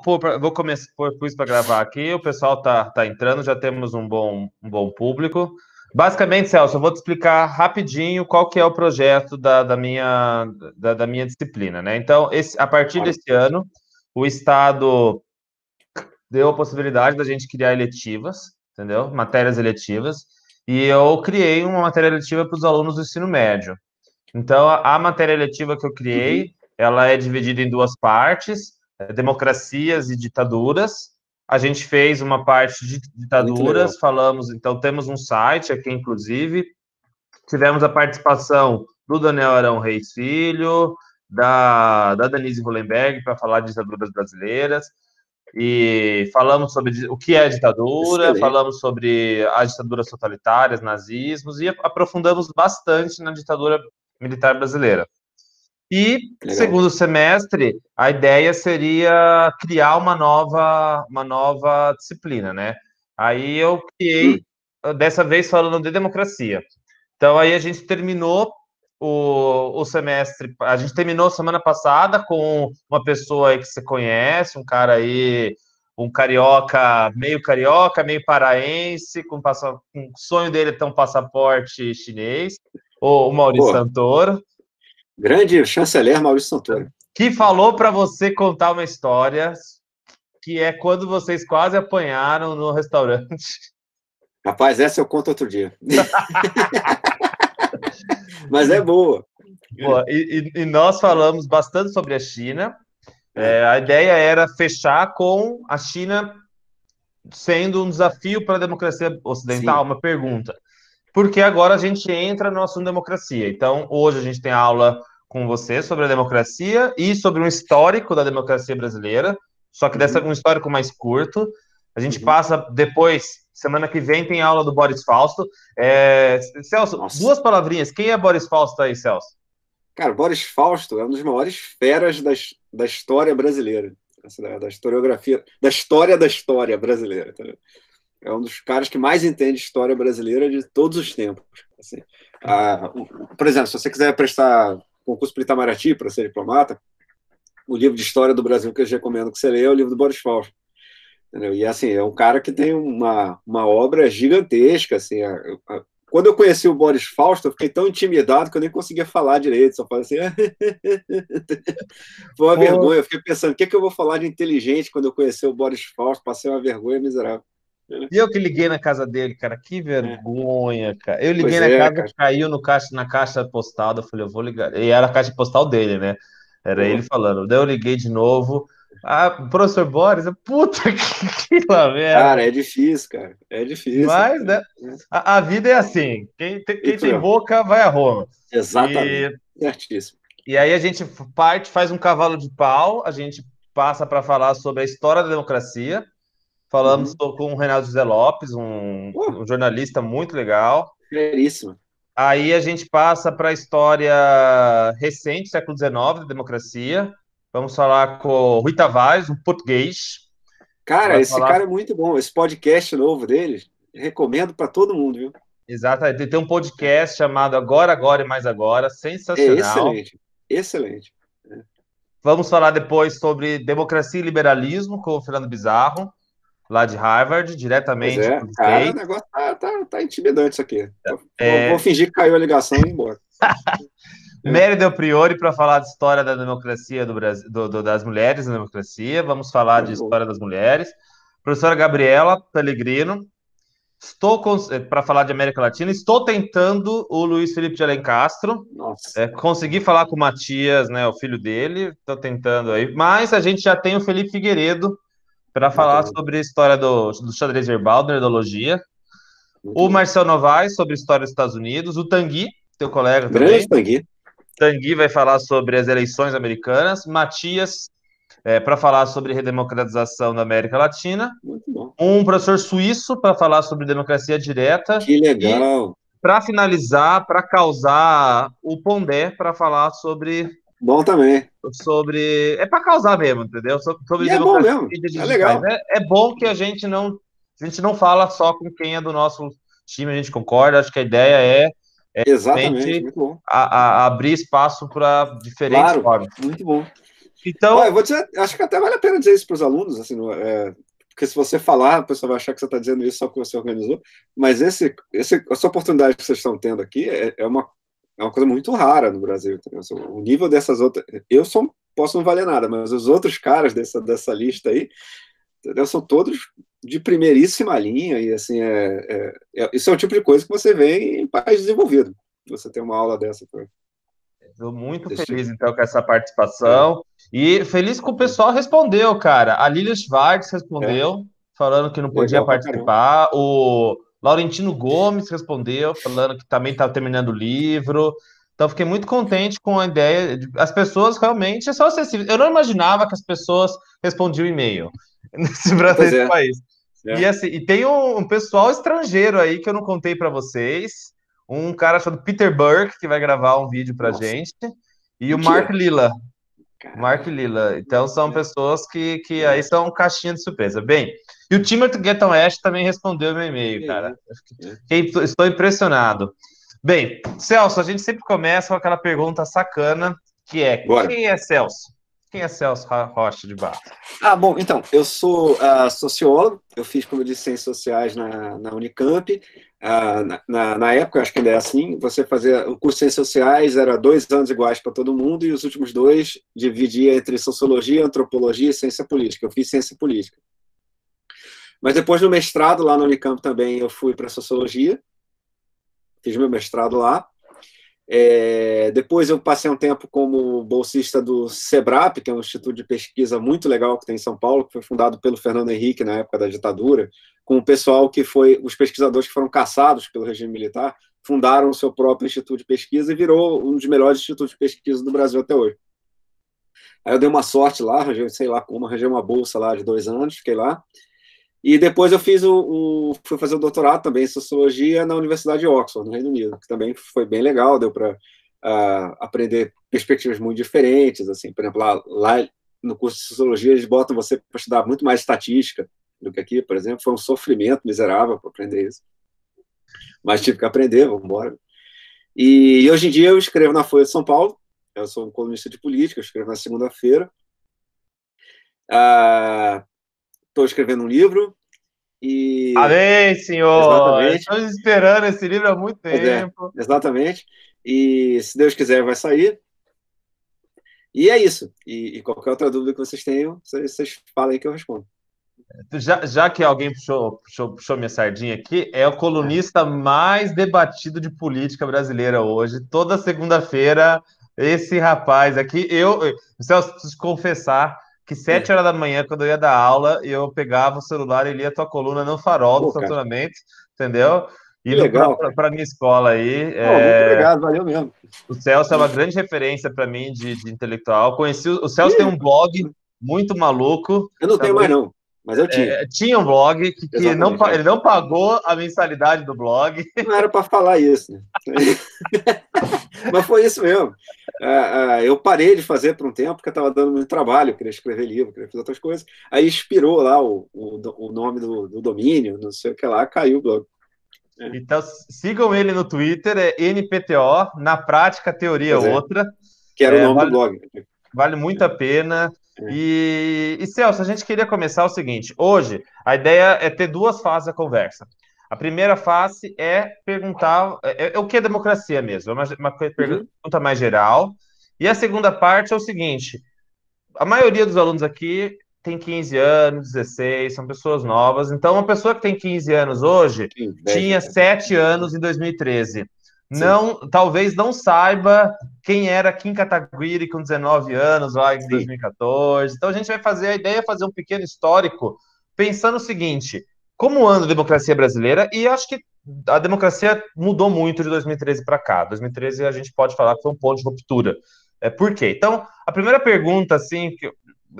vou começar por isso para gravar aqui. O pessoal tá entrando, já temos um bom público. Basicamente, Celso, eu vou te explicar rapidinho qual que é o projeto da minha disciplina, né? Então, a partir desse ano, o Estado deu a possibilidade da gente criar eletivas, entendeu? Matérias eletivas, e eu criei uma matéria eletiva para os alunos do ensino médio. Então, a matéria eletiva que eu criei, ela é dividida em duas partes, democracias e ditaduras. A gente fez uma parte de ditaduras, falamos, então temos um site aqui, inclusive, tivemos a participação do Daniel Arão Reis Filho, da Denise Hullenberg, para falar de ditaduras brasileiras, e falamos sobre o que é ditadura, excelente. Falamos sobre as ditaduras totalitárias, nazismos, e aprofundamos bastante na ditadura militar brasileira. E, legal. Segundo semestre, a ideia seria criar uma nova disciplina, né? Aí eu criei, dessa vez falando de democracia. Então, aí a gente terminou o semestre, a gente terminou semana passada com uma pessoa aí que você conhece, um cara aí, um carioca, meio paraense, com o sonho dele é ter um passaporte chinês, o Maurício Santoro. Grande chanceler Maurício Santoro. Que falou para você contar uma história que é quando vocês quase apanharam no restaurante. Rapaz, essa eu conto outro dia. Mas é boa. E nós falamos bastante sobre a China. A ideia era fechar com a China sendo um desafio para a democracia ocidental. Sim. Uma pergunta. Porque agora a gente entra no assunto democracia. Então, hoje a gente tem aula com você sobre a democracia e sobre um histórico da democracia brasileira, só que dessa um histórico mais curto. A gente passa depois, semana que vem, tem aula do Boris Fausto. Celso, duas palavrinhas. Quem é Boris Fausto aí, Celso? Cara, Boris Fausto é um dos maiores feras da história brasileira, da historiografia, da história brasileira. Tá? É um dos caras que mais entende história brasileira de todos os tempos. Assim. Por exemplo, se você quiser prestar concurso para Itamaraty, para ser diplomata, o livro de história do Brasil que eu recomendo que você leia é o livro do Boris Fausto. Entendeu? E assim, é um cara que tem uma obra gigantesca. Assim, quando eu conheci o Boris Fausto, eu fiquei tão intimidado que eu nem conseguia falar direito, só falei assim. Foi uma vergonha. Eu fiquei pensando, o que eu vou falar de inteligente quando eu conheci o Boris Fausto? Passei uma vergonha miserável. E eu que liguei na casa dele, cara, que vergonha, cara. Eu liguei na casa, cara. Caiu na caixa postal, eu falei, eu vou ligar. E era a caixa postal dele, né? Era ele falando. Daí eu liguei de novo. Professor Boris, puta que merda. Cara, é difícil, cara. É difícil. Mas, né, a vida é assim. Quem tem boca, vai a Roma. Exatamente. Certíssimo. E aí a gente faz um cavalo de pau, a gente passa para falar sobre a história da democracia. Falamos com o Reinaldo José Lopes, um jornalista muito legal. Seríssimo. Aí a gente passa para a história recente, século XIX, da democracia. Vamos falar com o Rui Tavares, um português. Cara, esse cara é muito bom. Esse podcast novo dele, recomendo para todo mundo, viu? Exato. Tem um podcast chamado Agora, Agora e Mais Agora. Sensacional. Excelente. Vamos falar depois sobre democracia e liberalismo com o Fernando Bizarro, lá de Harvard, diretamente. Cara, o negócio tá intimidante isso aqui. Vou fingir que caiu a ligação e ir embora. Mary Del Priori para falar de história da democracia do Brasil, das mulheres na democracia. Vamos falar de história das mulheres. Professora Gabriela Pellegrino. Estou para falar de América Latina. Estou tentando o Luiz Felipe de Alencastro. Consegui falar com o Matias, né, o filho dele. Estou tentando aí. Mas a gente já tem o Felipe Figueiredo para falar sobre a história do xadrez verbal, da nerdologia. O Marcel Novaes sobre a história dos Estados Unidos. O Tanguy, teu colega também. Grande Tanguy vai falar sobre as eleições americanas. Matias, para falar sobre redemocratização da América Latina. Muito bom. Um professor suíço para falar sobre democracia direta. Que legal. E, para finalizar, para causar, o Pondé para falar sobre... Bom também. É para causar mesmo, entendeu? Sobre e é bom mesmo. É legal. É bom que a gente não fala só com quem é do nosso time, a gente concorda. Acho que a ideia é exatamente, muito bom. Abrir espaço para diferentes formas. Muito bom. Olha, eu Então, vou dizer, acho que até vale a pena dizer isso para os alunos, assim, porque se você falar, a pessoa vai achar que você está dizendo isso só porque você organizou, mas essa oportunidade que vocês estão tendo aqui é uma coisa muito rara no Brasil. Entendeu? Assim, o nível dessas outras. Posso não valer nada, mas os outros caras dessa lista aí, entendeu? São todos de primeiríssima linha, e assim, isso é o tipo de coisa que você vê em país desenvolvido. Você tem uma aula dessa. estou muito Desse tipo. feliz, então, com essa participação. E feliz que o pessoal respondeu, cara. A Lilia Schwartz É, respondeu, falando que não podia legal pra caramba. participar. O Laurentino Gomes respondeu, falando que também está terminando o livro. Então, fiquei muito contente com a ideia. As pessoas realmente são acessíveis. Eu não imaginava que as pessoas respondiam e-mail Pois nesse é. país. E, É. assim, e tem um pessoal estrangeiro aí que eu não contei para vocês. Um cara chamado Peter Burke, que vai gravar um vídeo pra Nossa, gente, e o Mark mentira. Lilla. Mark Caramba. Lilla. Então são É, pessoas que aí é, são caixinha de surpresa. Bem, e o Timothy Getton Ash também respondeu meu e-mail, que cara. isso. É. Estou impressionado. Bem, Celso, a gente sempre começa com aquela pergunta sacana, que é: Bora. quem é Celso? Quem é Celso Rocha de Barros? Bom, então, eu sou sociólogo, eu fiz, como eu disse, Ciências Sociais na Unicamp. Na época, acho que ainda é assim, você fazia o curso de Ciências Sociais, era 2 anos iguais para todo mundo, e os últimos 2 dividia entre Sociologia, Antropologia e Ciência Política. Eu fiz Ciência Política. Mas depois do mestrado lá na Unicamp também, eu fui para Sociologia, fiz meu mestrado lá. Depois eu passei um tempo como bolsista do SEBRAP, que é um instituto de pesquisa muito legal que tem em São Paulo, que foi fundado pelo Fernando Henrique na época da ditadura, com o pessoal que foi, os pesquisadores que foram caçados pelo regime militar, fundaram o seu próprio instituto de pesquisa e virou um dos melhores institutos de pesquisa do Brasil até hoje. Aí eu dei uma sorte lá, arranjei, sei lá como, arranjei uma bolsa lá de 2 anos, fiquei lá. E depois eu fui fazer o doutorado também em Sociologia na Universidade de Oxford, no Reino Unido, que também foi bem legal, deu para aprender perspectivas muito diferentes, assim, por exemplo, lá no curso de Sociologia eles botam você para estudar muito mais estatística do que aqui, por exemplo, foi um sofrimento miserável para aprender isso, mas tive que aprender, vamos embora. E hoje em dia eu escrevo na Folha de São Paulo, eu sou um colunista de política, eu escrevo na segunda-feira, estou escrevendo um livro, e Amém, senhor! exatamente. Estamos esperando esse livro há muito Pois é, tempo. exatamente. E se Deus quiser, vai sair. E é isso. E qualquer outra dúvida que vocês tenham, vocês falem que eu respondo. Já que alguém puxou minha sardinha aqui, é o colunista mais debatido de política brasileira hoje. Toda segunda-feira, esse rapaz aqui, Celso, preciso confessar que 7 horas da manhã, quando eu ia dar aula, eu pegava o celular e lia a tua coluna no farol do Pô, cara, estacionamento, entendeu? que Indo legal, cara. para a minha escola aí. Pô, muito obrigado, valeu mesmo. O Celso é uma grande referência para mim de intelectual. Conheci o Celso tem Ih, um blog muito maluco. eu não tenho mais, não, mas eu tinha. Tinha um blog que não, Exatamente. ele não pagou a mensalidade do blog. Não era para falar isso, né? Mas foi isso mesmo. Eu parei de fazer por um tempo, porque estava dando muito trabalho, eu queria escrever livro, queria fazer outras coisas. Aí expirou lá o nome do domínio, não sei o que lá, caiu o blog. Então sigam ele no Twitter, é NPTO, na prática, teoria Pois é, outra. que era o nome do Vale, blog. vale muito a pena. É. E Celso, a gente queria começar o seguinte: hoje, a ideia é ter duas fases da conversa. A primeira fase é perguntar o que é democracia mesmo, é uma Uhum. pergunta mais geral. E a segunda parte é o seguinte: a maioria dos alunos aqui tem 15 anos, 16, são pessoas novas. Então, uma pessoa que tem 15 anos hoje Que inveja, tinha cara. 7 anos em 2013. Sim, Não, talvez não saiba quem era Kim Kataguiri com 19 anos lá em sim. 2014. Então, a gente vai fazer a ideia é fazer um pequeno histórico, pensando o seguinte: como anda a democracia brasileira? E acho que a democracia mudou muito de 2013 para cá. 2013 a gente pode falar que foi um ponto de ruptura. Por quê? Então, a primeira pergunta, assim,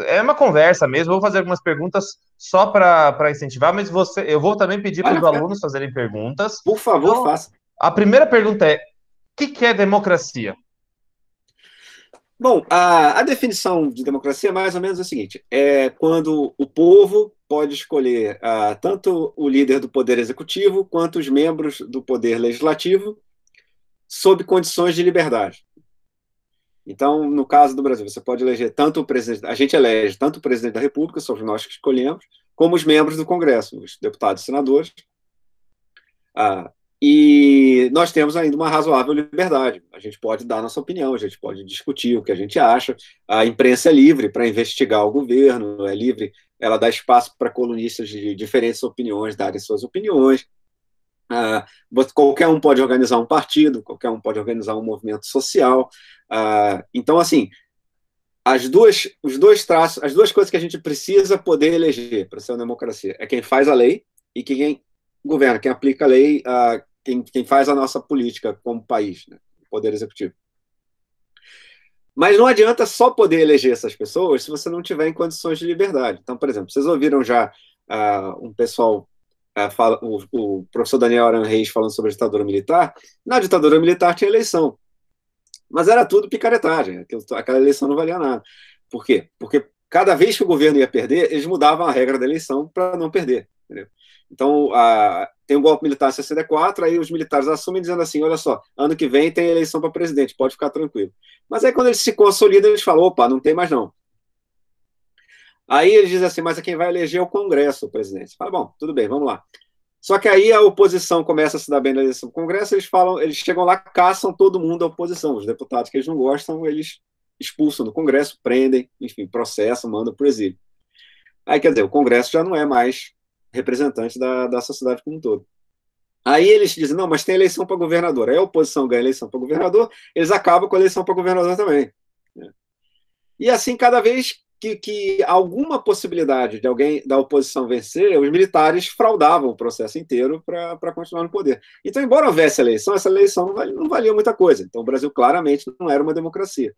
é uma conversa mesmo, eu vou fazer algumas perguntas só para incentivar, mas eu vou também pedir para os Olha, alunos fazerem perguntas. por favor, Então, faça. a primeira pergunta é: o que é democracia? Bom, a definição de democracia é mais ou menos o seguinte: é quando o povo pode escolher tanto o líder do poder executivo quanto os membros do poder legislativo sob condições de liberdade. Então, no caso do Brasil, você pode eleger tanto o presidente, a gente elege tanto o presidente da República, somos nós que escolhemos, como os membros do Congresso, os deputados e senadores. E nós temos ainda uma razoável liberdade. A gente pode dar nossa opinião, a gente pode discutir o que a gente acha. A imprensa é livre para investigar o governo, é livre, ela dá espaço para colunistas de diferentes opiniões darem suas opiniões. Qualquer um pode organizar um partido, qualquer um pode organizar um movimento social. Então, assim, as duas coisas que a gente precisa poder eleger para ser uma democracia é quem faz a lei e quem governa, quem aplica a lei, quem faz a nossa política como país, né? O Poder Executivo. Mas não adianta só poder eleger essas pessoas se você não tiver em condições de liberdade. Então, por exemplo, vocês ouviram já um pessoal, o professor Daniel Aran Reis falando sobre a ditadura militar. Na ditadura militar tinha eleição, mas era tudo picaretagem, aquela eleição não valia nada. Por quê? Porque cada vez que o governo ia perder, eles mudavam a regra da eleição para não perder, entendeu? Então, tem um golpe militar em 64, aí os militares assumem dizendo assim, olha só, ano que vem tem eleição para presidente, pode ficar tranquilo. Mas aí quando eles se consolidam, eles falam, opa, não tem mais não. Aí eles dizem assim, mas quem vai eleger é o Congresso, o presidente. Fala, bom, tudo bem, vamos lá. Só que aí a oposição começa a se dar bem na eleição do Congresso, eles chegam lá, caçam todo mundo da oposição. Os deputados que eles não gostam, eles expulsam do Congresso, prendem, enfim, processam, mandam para o exílio. Aí, quer dizer, o Congresso já não é mais representante da sociedade como um todo. Aí eles dizem, não, mas tem eleição para governador. Aí a oposição ganha eleição para governador, eles acabam com a eleição para governador também. E assim, cada vez que alguma possibilidade de alguém da oposição vencer, os militares fraudavam o processo inteiro para continuar no poder. Então, embora houvesse eleição, essa eleição não valia muita coisa. Então, o Brasil claramente não era uma democracia.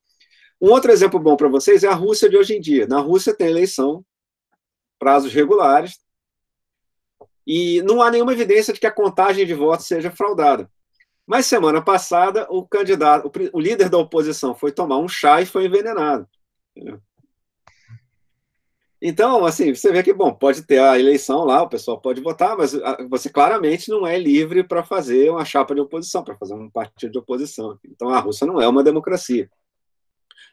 Um outro exemplo bom para vocês é a Rússia de hoje em dia. Na Rússia tem eleição, prazos regulares, e não há nenhuma evidência de que a contagem de votos seja fraudada. Mas semana passada, o líder da oposição foi tomar um chá e foi envenenado. Entendeu? Então, assim, você vê que, bom, pode ter a eleição lá, o pessoal pode votar, mas você claramente não é livre para fazer uma chapa de oposição, para fazer um partido de oposição. Então, a Rússia não é uma democracia.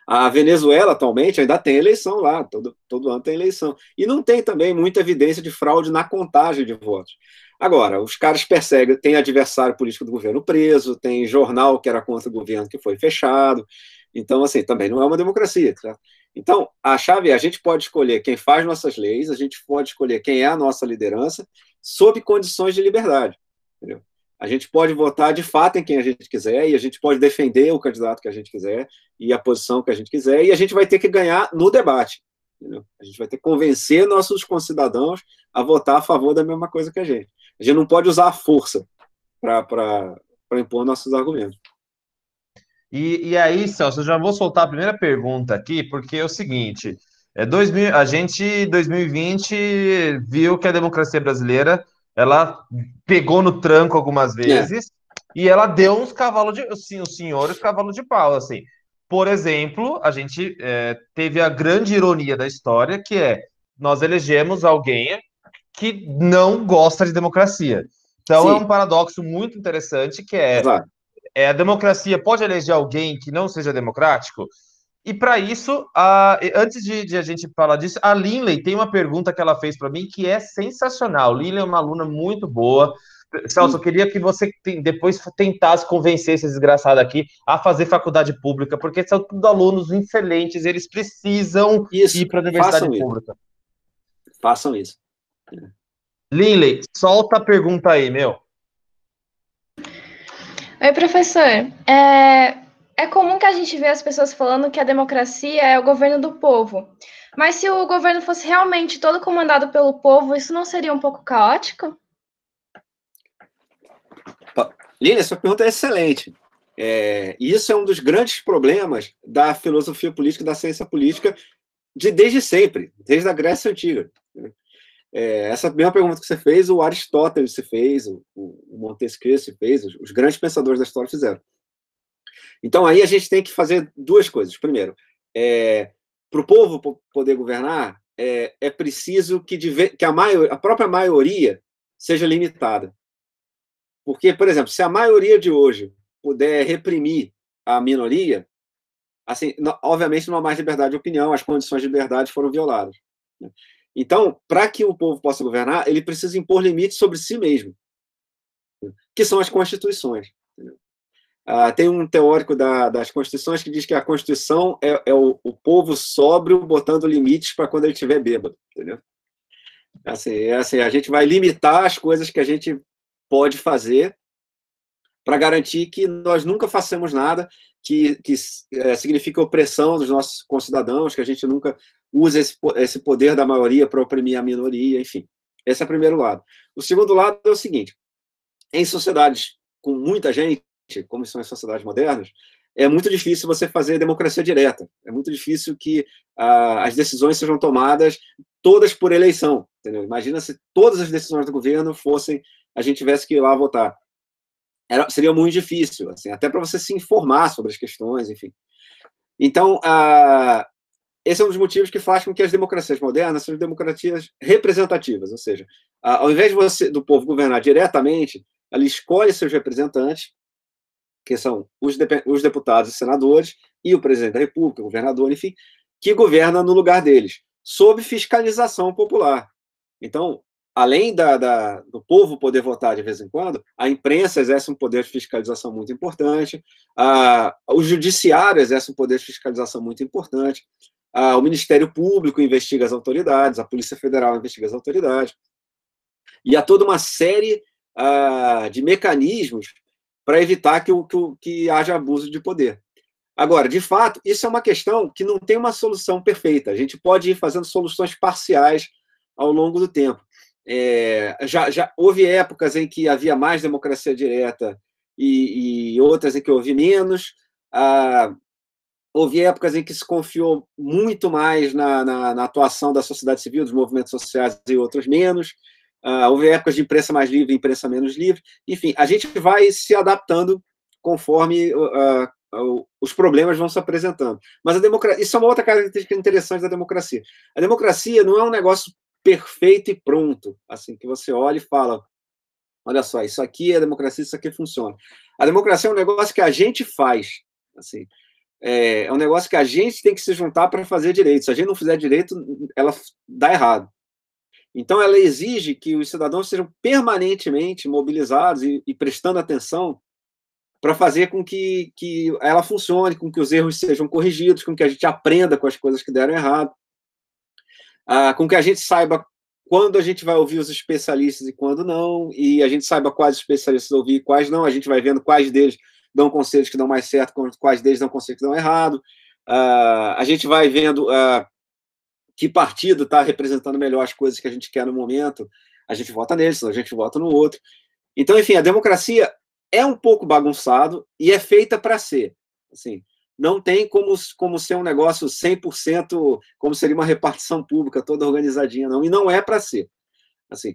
A Venezuela, atualmente, ainda tem eleição lá, todo ano tem eleição. E não tem também muita evidência de fraude na contagem de votos. Agora, os caras perseguem, tem adversário político do governo preso, tem jornal que era contra o governo que foi fechado. Então, assim, também não é uma democracia. Certo? Então, a chave é, a gente pode escolher quem faz nossas leis, a gente pode escolher quem é a nossa liderança, sob condições de liberdade. Entendeu? A gente pode votar de fato em quem a gente quiser, e a gente pode defender o candidato que a gente quiser, e a posição que a gente quiser, e a gente vai ter que ganhar no debate. Entendeu? A gente vai ter que convencer nossos concidadãos a votar a favor da mesma coisa que a gente. A gente não pode usar a força para impor nossos argumentos. E aí, Celso, eu já vou soltar a primeira pergunta aqui, porque é o seguinte: a gente, em 2020, viu que a democracia brasileira ela pegou no tranco algumas vezes e ela deu uns cavalos de, assim, os senhores cavalos de pau, assim. Por exemplo, a gente teve a grande ironia da história, que é nós elegemos alguém que não gosta de democracia. Então, Sim. é um paradoxo muito interessante, que é Exato. a democracia pode eleger alguém que não seja democrático? E para isso, antes de a gente falar disso, a Linley tem uma pergunta que ela fez para mim que é sensacional. Linley é uma aluna muito boa. Celso, eu queria que você depois tentasse convencer esse desgraçado aqui a fazer faculdade pública, porque são tudo alunos excelentes, eles precisam ir para a universidade pública. Façam isso. Linley, solta a pergunta aí, meu. Oi, professor. É comum que a gente vê as pessoas falando que a democracia é o governo do povo. Mas se o governo fosse realmente todo comandado pelo povo, isso não seria um pouco caótico? Lília, sua pergunta é excelente. Isso é um dos grandes problemas da filosofia política, da ciência política, desde sempre, desde a Grécia Antiga. Essa mesma pergunta que você fez, o Aristóteles se fez, o Montesquieu se fez, os grandes pensadores da história fizeram. Então, aí a gente tem que fazer duas coisas. Primeiro, para o povo poder governar, é preciso que a própria maioria seja limitada. Porque, por exemplo, se a maioria de hoje puder reprimir a minoria, assim, obviamente não há mais liberdade de opinião, as condições de liberdade foram violadas, né? Então, para que o povo possa governar, ele precisa impor limites sobre si mesmo, que são as constituições. Tem um teórico das constituições que diz que a Constituição é o povo sóbrio botando limites para quando ele estiver bêbado, entendeu? Assim, a gente vai limitar as coisas que a gente pode fazer para garantir que nós nunca façamos nada que signifique opressão dos nossos concidadãos, que a gente nunca use esse poder da maioria para oprimir a minoria, enfim. Esse é o primeiro lado. O segundo lado é o seguinte: em sociedades com muita gente, como são as sociedades modernas, é muito difícil você fazer democracia direta. É muito difícil que as decisões sejam tomadas todas por eleição, entendeu? Imagina se todas as decisões do governo a gente tivesse que ir lá votar. Seria muito difícil, assim, até para você se informar sobre as questões, enfim. Então, esse é um dos motivos que faz com que as democracias modernas sejam democracias representativas, ou seja, ao invés do povo governar diretamente, ela escolhe seus representantes, que são os deputados e senadores, e o presidente da República, o governador, enfim, que governa no lugar deles, sob fiscalização popular. Então, além do povo poder votar de vez em quando, a imprensa exerce um poder de fiscalização muito importante, o judiciário exerce um poder de fiscalização muito importante, o Ministério Público investiga as autoridades, a Polícia Federal investiga as autoridades, e há toda uma série de mecanismos para evitar que haja abuso de poder. Agora, de fato, isso é uma questão que não tem uma solução perfeita. A gente pode ir fazendo soluções parciais ao longo do tempo. Já houve épocas em que havia mais democracia direta e outras em que houve menos. Houve épocas em que se confiou muito mais na atuação da sociedade civil, dos movimentos sociais, e outras menos. Houve épocas de imprensa mais livre, imprensa menos livre. Enfim, a gente vai se adaptando conforme os problemas vão se apresentando. Mas a democracia, isso é uma outra característica interessante da democracia. A democracia não é um negócio perfeito e pronto, assim, que você olha e fala, olha só, isso aqui é democracia, isso aqui funciona. A democracia é um negócio que a gente faz, assim, é um negócio que a gente tem que se juntar para fazer direito. Se a gente não fizer direito, ela dá errado. Então, ela exige que os cidadãos sejam permanentemente mobilizados e prestando atenção para fazer com que ela funcione, com que os erros sejam corrigidos, com que a gente aprenda com as coisas que deram errado, com que a gente saiba quando a gente vai ouvir os especialistas e quando não, e a gente saiba quais especialistas ouvir e quais não, a gente vai vendo quais deles dão conselhos que dão mais certo, quais deles dão conselhos que dão errado, a gente vai vendo que partido está representando melhor as coisas que a gente quer no momento, a gente vota nele, senão a gente vota no outro. Então, enfim, a democracia é um pouco bagunçado e é feita para ser. Assim, não tem como ser um negócio 100%, como seria uma repartição pública toda organizadinha, não. E não é para ser. Assim,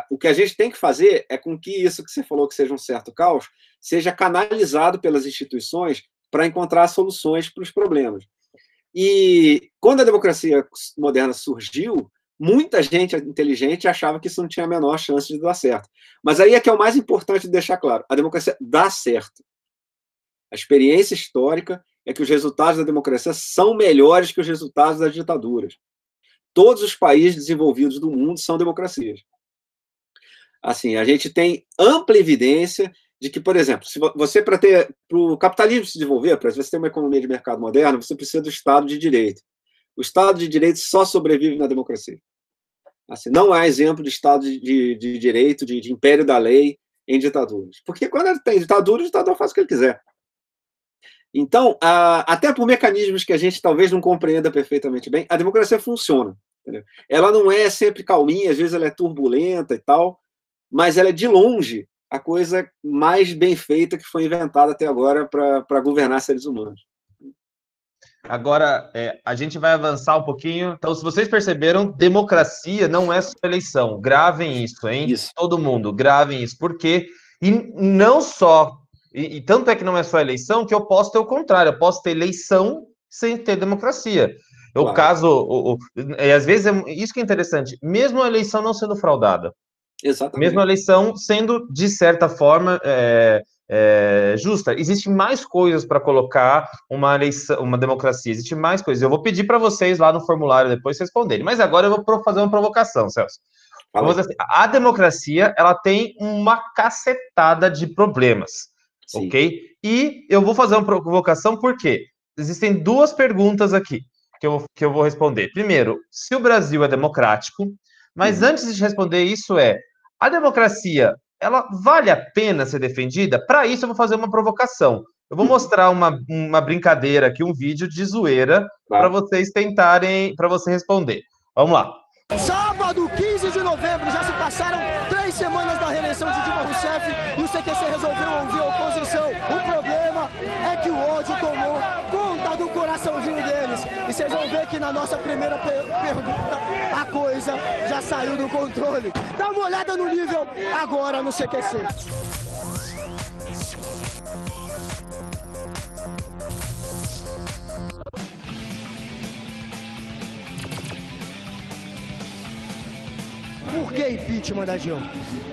o que a gente tem que fazer é com que isso que você falou que seja um certo caos seja canalizado pelas instituições para encontrar soluções para os problemas. E quando a democracia moderna surgiu, muita gente inteligente achava que isso não tinha a menor chance de dar certo. Mas aí é que é o mais importante de deixar claro: a democracia dá certo. A experiência histórica é que os resultados da democracia são melhores que os resultados das ditaduras. Todos os países desenvolvidos do mundo são democracias. Assim, a gente tem ampla evidência de que, por exemplo, se você, para o capitalismo se desenvolver, para você ter uma economia de mercado moderna, você precisa do Estado de Direito. O Estado de Direito só sobrevive na democracia. Assim, não há exemplo de Estado de Direito, de império da lei em ditaduras. Porque quando ele tem ditadura, o ditador faz o que ele quiser. Então, até por mecanismos que a gente talvez não compreenda perfeitamente bem, a democracia funciona. Entendeu? Ela não é sempre calminha, às vezes ela é turbulenta e tal, mas ela é, de longe, a coisa mais bem feita que foi inventada até agora para governar seres humanos. Agora, a gente vai avançar um pouquinho. Então, se vocês perceberam, democracia não é só eleição. Gravem isso, hein? Isso. Todo mundo, gravem isso. Porque, e não só, e tanto é que não é só eleição, que eu posso ter o contrário. Eu posso ter eleição sem ter democracia. Claro. O caso, às vezes, isso que é interessante, mesmo a eleição não sendo fraudada. Exatamente. Mesmo a eleição sendo, de certa forma, justa. Existem mais coisas para colocar uma eleição, uma democracia. Existem mais coisas. Eu vou pedir para vocês lá no formulário depois responderem. Mas agora eu vou fazer uma provocação, Celso. Vamos dizer assim, a democracia, ela tem uma cacetada de problemas, sim, ok? E eu vou fazer uma provocação porque existem duas perguntas aqui que eu vou responder. Primeiro, se o Brasil é democrático, mas antes de responder isso a democracia, ela vale a pena ser defendida? Para isso eu vou fazer uma provocação. Eu vou mostrar uma brincadeira aqui, um vídeo de zoeira, para vocês tentarem, para você responder. Vamos lá. Sábado, 15 de novembro, já se passaram 3 semanas da reeleição de Dilma Rousseff e o CQC resolveu ouvir a oposição. O problema é que o ódio tomou conta do coraçãozinho deles. E vocês vão ver que na nossa primeira pergunta a coisa já saiu do controle. Dá uma olhada no nível agora no CQC. Por que impeachment da Dilma?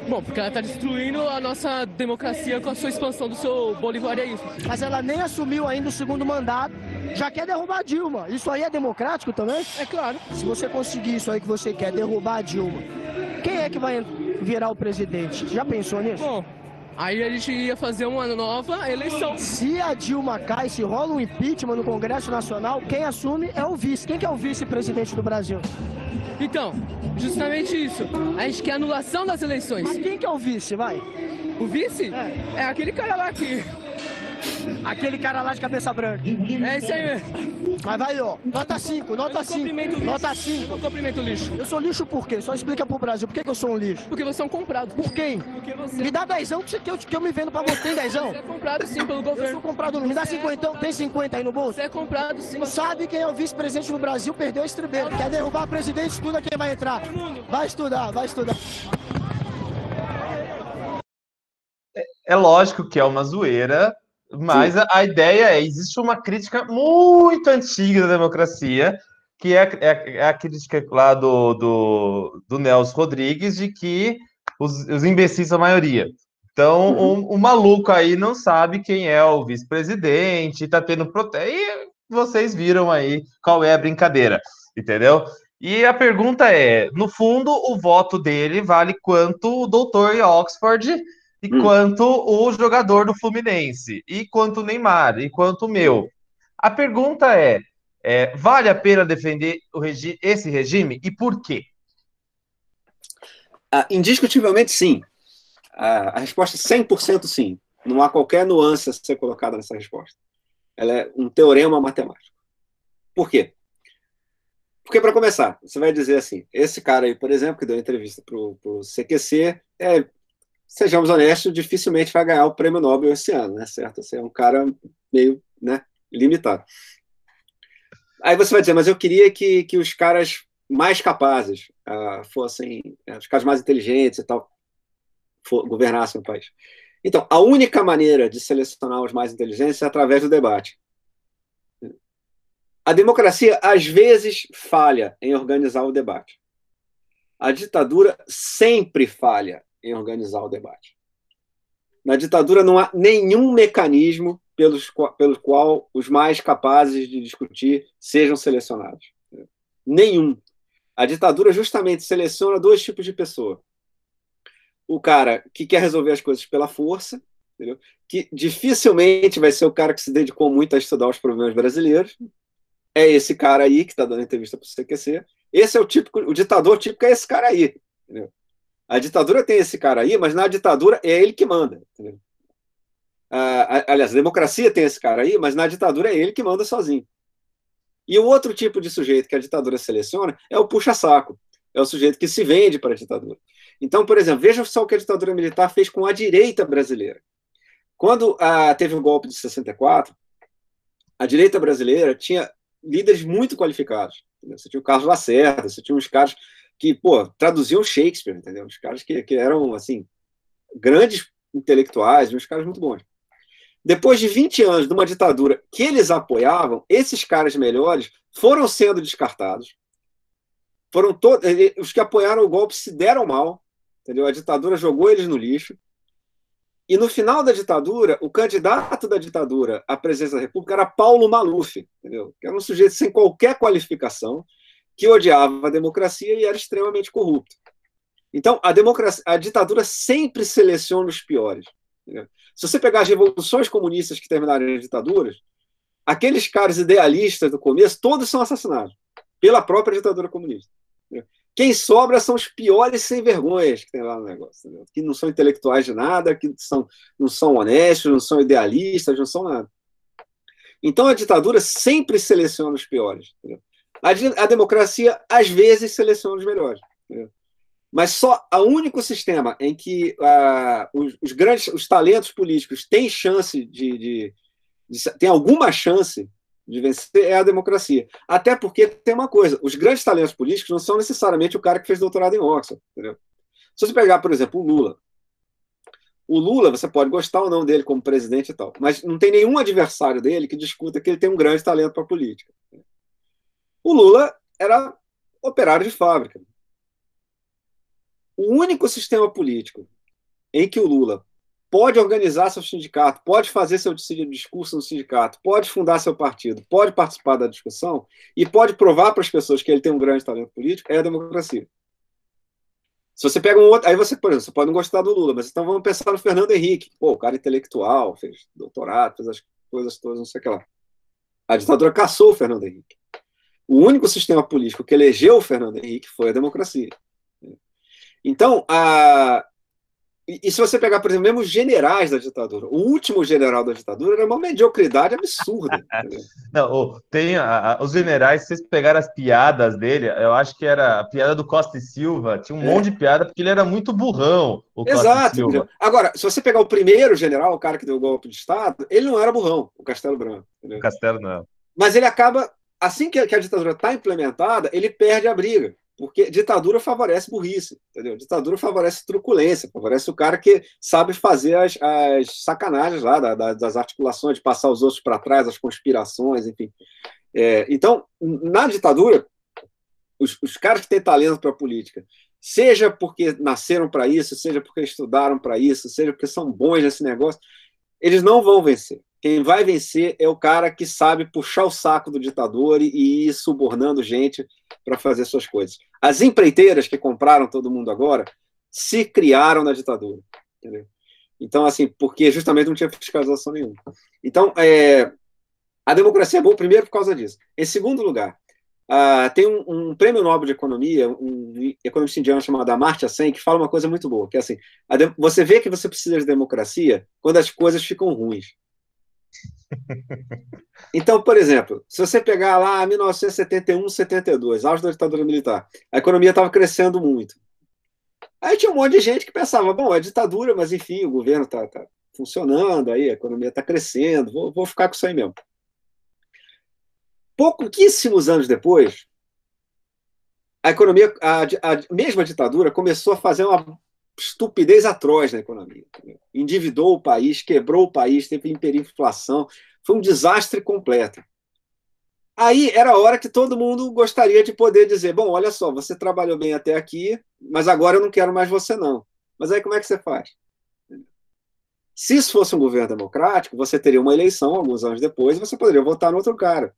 Bom, porque ela está destruindo a nossa democracia com a sua expansão do seu bolivarianismo. Mas ela nem assumiu ainda o segundo mandato, já quer derrubar a Dilma. Isso aí é democrático também? É claro. Se você conseguir isso aí que você quer, derrubar a Dilma, quem é que vai virar o presidente? Já pensou nisso? Bom, aí a gente ia fazer uma nova eleição. Se a Dilma cai, se rola um impeachment no Congresso Nacional, quem assume é o vice. Quem que é o vice-presidente do Brasil? Então, justamente isso. A gente quer anulação das eleições. Mas quem que é o vice, vai? O vice? É aquele cara lá que... Aquele cara lá de cabeça branca. É isso aí mesmo. Mas vai, ó. Nota 5, nota 5. Nota 5. Eu cumprimento o lixo. Eu sou lixo por quê? Só explica pro Brasil. Por que eu sou um lixo? Porque você é um comprado. Por quem? Porque você... Me dá 10 que eu me vendo pra você. Tem 10? Você é comprado sim pelo governo. Eu sou comprado. Me dá 50. Tem 50 aí no bolso? Você é comprado sim. Sabe quem é o vice-presidente do Brasil? Perdeu o estribeiro. Quer derrubar o presidente? Estuda quem vai entrar. Vai estudar, vai estudar. É lógico que é uma zoeira, mas a ideia existe uma crítica muito antiga da democracia, que é a crítica lá do Nelson Rodrigues, de que os imbecis são a maioria. Então, o maluco aí não sabe quem é o vice-presidente, está tendo protesto, e vocês viram aí qual é a brincadeira, entendeu? E a pergunta no fundo, o voto dele vale quanto o doutor em Oxford, e quanto o jogador do Fluminense, e quanto o Neymar, e quanto o meu. A pergunta vale a pena defender esse regime, e por quê? Indiscutivelmente, sim. A resposta é 100% sim. Não há qualquer nuance a ser colocada nessa resposta. Ela é um teorema matemático. Por quê? Porque, para começar, você vai dizer assim, esse cara aí, por exemplo, que deu entrevista para o CQC, sejamos honestos, dificilmente vai ganhar o prêmio Nobel esse ano, né? Certo? Você é um cara meio, né, limitado. Aí você vai dizer, mas eu queria que os caras mais capazes fossem, os caras mais inteligentes e tal, governassem o país. Então, a única maneira de selecionar os mais inteligentes é através do debate. A democracia, às vezes, falha em organizar o debate. A ditadura sempre falha em organizar o debate. Na ditadura não há nenhum mecanismo pelo qual os mais capazes de discutir sejam selecionados. Nenhum. A ditadura justamente seleciona 2 tipos de pessoa. O cara que quer resolver as coisas pela força, entendeu? Que dificilmente vai ser o cara que se dedicou muito a estudar os problemas brasileiros. É esse cara aí que está dando entrevista para o CQC. Esse é o ditador típico, é esse cara aí. Entendeu? A ditadura tem esse cara aí, mas na ditadura é ele que manda. Entendeu? Aliás, a democracia tem esse cara aí, mas na ditadura é ele que manda sozinho. E o outro tipo de sujeito que a ditadura seleciona é o puxa-saco. É o sujeito que se vende para a ditadura. Então, por exemplo, veja só o que a ditadura militar fez com a direita brasileira. Quando teve o golpe de 64, a direita brasileira tinha líderes muito qualificados. Entendeu? Você tinha o Carlos Lacerda, você tinha uns caras que, traduziam Shakespeare, entendeu? Uns caras que eram, assim, grandes intelectuais, uns caras muito bons. Depois de 20 anos de uma ditadura que eles apoiavam, esses caras melhores foram sendo descartados. Os que apoiaram o golpe se deram mal, entendeu? A ditadura jogou eles no lixo. E no final da ditadura, o candidato da ditadura à presidência da República era Paulo Maluf, entendeu? Que era um sujeito sem qualquer qualificação, que odiava a democracia e era extremamente corrupto. Então, a ditadura sempre seleciona os piores. Entendeu? Se você pegar as revoluções comunistas que terminaram em ditaduras, aqueles caras idealistas do começo, todos são assassinados pela própria ditadura comunista. Entendeu? Quem sobra são os piores sem vergonhas que tem lá no negócio, entendeu? Que não são intelectuais de nada, que não são honestos, não são idealistas, não são nada. Então, a ditadura sempre seleciona os piores. Entendeu? A democracia, às vezes, seleciona os melhores. Entendeu? Mas só o único sistema em que os talentos políticos têm chance tem alguma chance de vencer é a democracia. Até porque tem uma coisa, os grandes talentos políticos não são necessariamente o cara que fez doutorado em Oxford. Entendeu? Se você pegar, por exemplo, o Lula, você pode gostar ou não dele como presidente e tal, mas não tem nenhum adversário dele que discuta que ele tem um grande talento para a política. O Lula era operário de fábrica. O único sistema político em que o Lula pode organizar seu sindicato, pode fazer seu discurso no sindicato, pode fundar seu partido, pode participar da discussão e pode provar para as pessoas que ele tem um grande talento político, é a democracia. Se você pega um outro... Aí você, por exemplo, você pode não gostar do Lula, mas então vamos pensar no Fernando Henrique. Pô, o cara intelectual, fez doutorado, fez as coisas todas, não sei o que lá. A ditadura caçou o Fernando Henrique. O único sistema político que elegeu o Fernando Henrique foi a democracia. Então, e se você pegar, por exemplo, mesmo os generais da ditadura, o último general da ditadura era uma mediocridade absurda. Não, tem os generais, se vocês pegaram as piadas dele, eu acho que era a piada do Costa e Silva, tinha um monte de piada, porque ele era muito burrão, o Costa e Silva. Agora, se você pegar o primeiro general, o cara que deu o golpe de Estado, ele não era burrão, o Castelo Branco. Entendeu? O Castelo não. Mas ele acaba, assim que a ditadura está implementada, ele perde a briga. Porque ditadura favorece burrice, entendeu? Ditadura favorece truculência, favorece o cara que sabe fazer as sacanagens lá, das articulações, de passar os outros para trás, as conspirações, enfim. Então, na ditadura, os caras que têm talento para a política, seja porque nasceram para isso, seja porque estudaram para isso, seja porque são bons nesse negócio, eles não vão vencer. Quem vai vencer é o cara que sabe puxar o saco do ditador e ir subornando gente para fazer suas coisas. As empreiteiras que compraram todo mundo agora se criaram na ditadura. Entendeu? Então, assim, porque justamente não tinha fiscalização nenhuma. Então, a democracia é boa, primeiro, por causa disso. Em segundo lugar, tem um prêmio Nobel de Economia, um economista indiano chamado Amartya Sen, que fala uma coisa muito boa, que é assim, você vê que você precisa de democracia quando as coisas ficam ruins. Então, por exemplo, se você pegar lá 1971, 72, auge da ditadura militar, a economia estava crescendo muito. Aí tinha um monte de gente que pensava, bom, é ditadura, mas enfim, o governo está funcionando, aí a economia está crescendo, vou ficar com isso aí mesmo. Pouquíssimos anos depois, a economia, a mesma ditadura começou a fazer uma estupidez atroz na economia. Entendeu? Endividou o país, quebrou o país, teve hiperinflação, foi um desastre completo. Aí era a hora que todo mundo gostaria de poder dizer, bom, olha só, você trabalhou bem até aqui, mas agora eu não quero mais você não. Mas aí como é que você faz? Se isso fosse um governo democrático, você teria uma eleição alguns anos depois e você poderia votar no outro cara.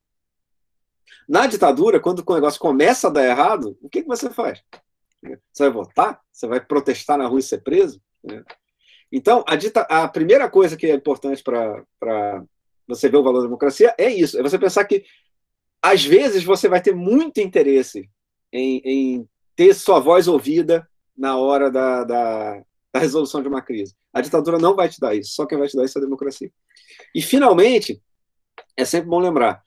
Na ditadura, quando o negócio começa a dar errado, o que você faz? Você vai votar? Você vai protestar na rua e ser preso? Então, a primeira coisa que é importante para você ver o valor da democracia é isso, é você pensar que, às vezes, você vai ter muito interesse em ter sua voz ouvida na hora da resolução de uma crise. A ditadura não vai te dar isso, só quem vai te dar isso é a democracia. E, finalmente, é sempre bom lembrar,